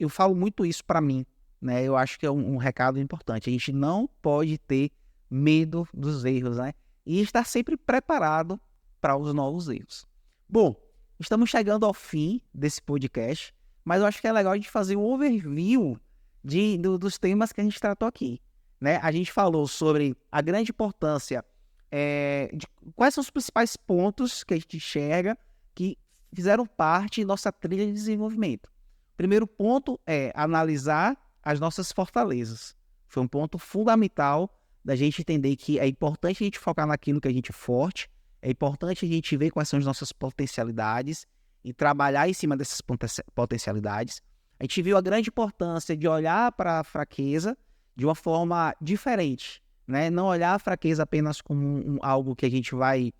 falo muito isso para mim, né? Eu acho que é um recado importante. A gente não pode ter medo dos erros, né? E estar sempre preparado para os novos erros. Bom, estamos chegando ao fim desse podcast, mas eu acho que é legal a gente fazer um overview dos temas que a gente tratou aqui, né? A gente falou sobre a grande importância de quais são os principais pontos que a gente enxerga que fizeram parte da nossa trilha de desenvolvimento. O primeiro ponto é analisar as nossas fortalezas. Foi um ponto fundamental da gente entender que é importante a gente focar naquilo que a gente é forte, é importante a gente ver quais são as nossas potencialidades e trabalhar em cima dessas potencialidades. A gente viu a grande importância de olhar para a fraqueza de uma forma diferente, né? Não olhar a fraqueza apenas como algo que a gente vai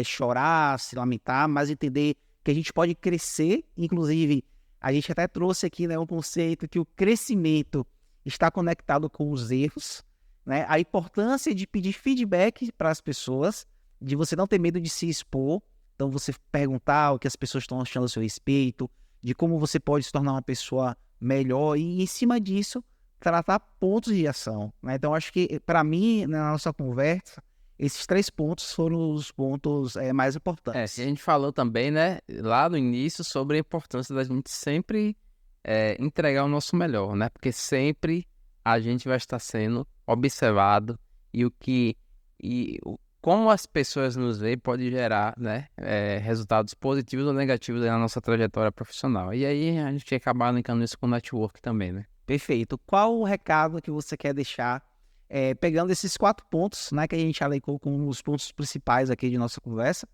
chorar, se lamentar, mas entender que a gente pode crescer. Inclusive, a gente até trouxe aqui, né, um conceito que o crescimento estar conectado com os erros, né? A importância de pedir feedback para as pessoas, de você não ter medo de se expor, então você perguntar o que as pessoas estão achando a seu respeito, de como você pode se tornar uma pessoa melhor e, em cima disso, tratar pontos de ação, né? Então, acho que, para mim, na nossa conversa, esses 3 pontos foram os pontos mais importantes. A gente falou também, né, lá no início, sobre a importância da gente sempre entregar o nosso melhor, né? Porque sempre a gente vai estar sendo observado como as pessoas nos veem pode gerar, né, resultados positivos ou negativos aí na nossa trajetória profissional. E aí a gente acaba linkando isso com o network também, né? Perfeito. Qual o recado que você quer deixar, pegando esses 4 pontos, né, que a gente alencou como os pontos principais aqui de nossa conversa?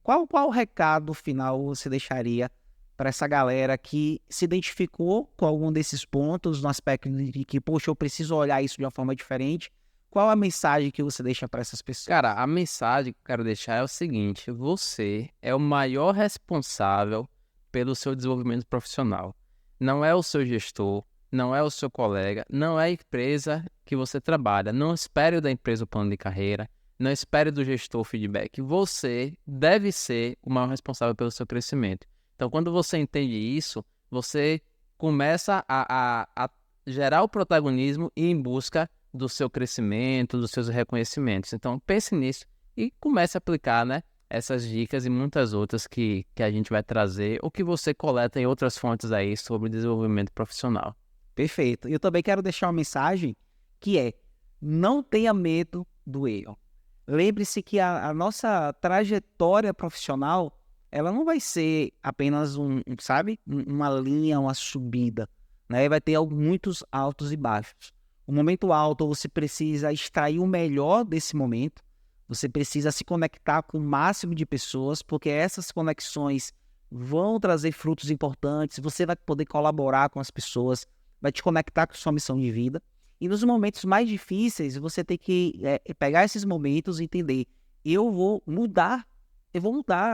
Qual o recado final você deixaria para essa galera que se identificou com algum desses pontos, no aspecto de que, poxa, eu preciso olhar isso de uma forma diferente? Qual a mensagem que você deixa para essas pessoas? Cara, a mensagem que eu quero deixar é o seguinte: você é o maior responsável pelo seu desenvolvimento profissional. Não é o seu gestor, não é o seu colega, não é a empresa que você trabalha. Não espere da empresa o plano de carreira, não espere do gestor o feedback. Você deve ser o maior responsável pelo seu crescimento. Então, quando você entende isso, você começa a gerar o protagonismo e ir em busca do seu crescimento, dos seus reconhecimentos. Então, pense nisso e comece a aplicar, né, essas dicas e muitas outras que a gente vai trazer ou que você coleta em outras fontes aí sobre desenvolvimento profissional. Perfeito. Eu também quero deixar uma mensagem que não tenha medo do erro. Lembre-se que a nossa trajetória profissional, ela não vai ser apenas uma linha, uma subida, né? Vai ter muitos altos e baixos. O momento alto, você precisa extrair o melhor desse momento, você precisa se conectar com o máximo de pessoas, porque essas conexões vão trazer frutos importantes, você vai poder colaborar com as pessoas, vai te conectar com a sua missão de vida. E nos momentos mais difíceis, você tem que pegar esses momentos e entender, eu vou mudar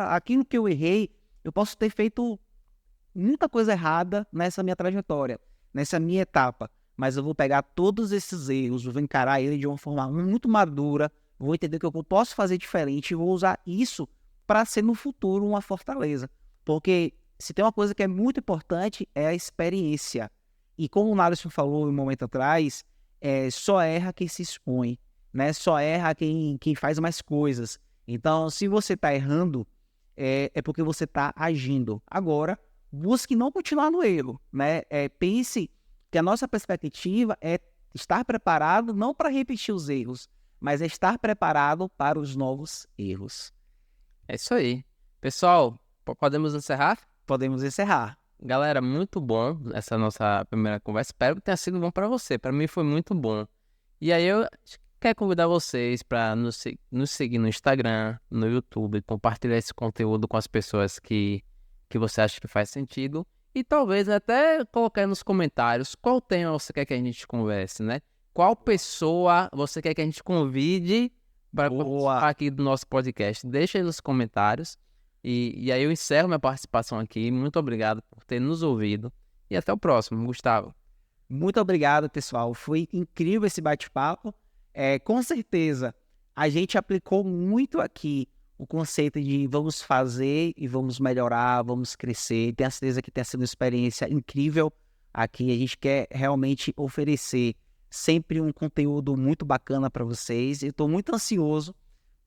aquilo que eu errei. Eu posso ter feito muita coisa errada nessa minha trajetória, nessa minha etapa, mas eu vou pegar todos esses erros, vou encarar ele de uma forma muito madura, vou entender o que eu posso fazer diferente e vou usar isso para ser no futuro uma fortaleza. Porque se tem uma coisa que é muito importante, é a experiência. E como o Nalisson falou um momento atrás, só erra quem se expõe, né? Só erra quem faz mais coisas. Então, se você está errando, é porque você está agindo. Agora, busque não continuar no erro, né? Pense que a nossa perspectiva é estar preparado não para repetir os erros, mas é estar preparado para os novos erros. É isso aí. Pessoal, podemos encerrar? Podemos encerrar. Galera, muito bom essa nossa primeira conversa. Espero que tenha sido bom para você. Para mim foi muito bom. E aí eu quero convidar vocês para nos seguir no Instagram, no YouTube, compartilhar esse conteúdo com as pessoas que você acha que faz sentido. E talvez até colocar nos comentários qual tema você quer que a gente converse, né? Qual pessoa você quer que a gente convide para participar aqui do nosso podcast. Deixa aí nos comentários. E aí eu encerro minha participação aqui. Muito obrigado por ter nos ouvido. E até o próximo, Gustavo. Muito obrigado, pessoal. Foi incrível esse bate-papo. Com certeza, a gente aplicou muito aqui o conceito de vamos fazer e vamos melhorar, vamos crescer. Tenho certeza que tem sido uma experiência incrível aqui. A gente quer realmente oferecer sempre um conteúdo muito bacana para vocês. Eu estou muito ansioso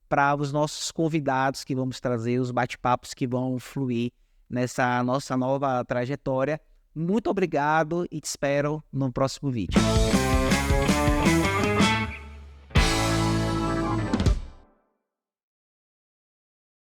para os nossos convidados que vamos trazer, os bate-papos que vão fluir nessa nossa nova trajetória. Muito obrigado e te espero no próximo vídeo.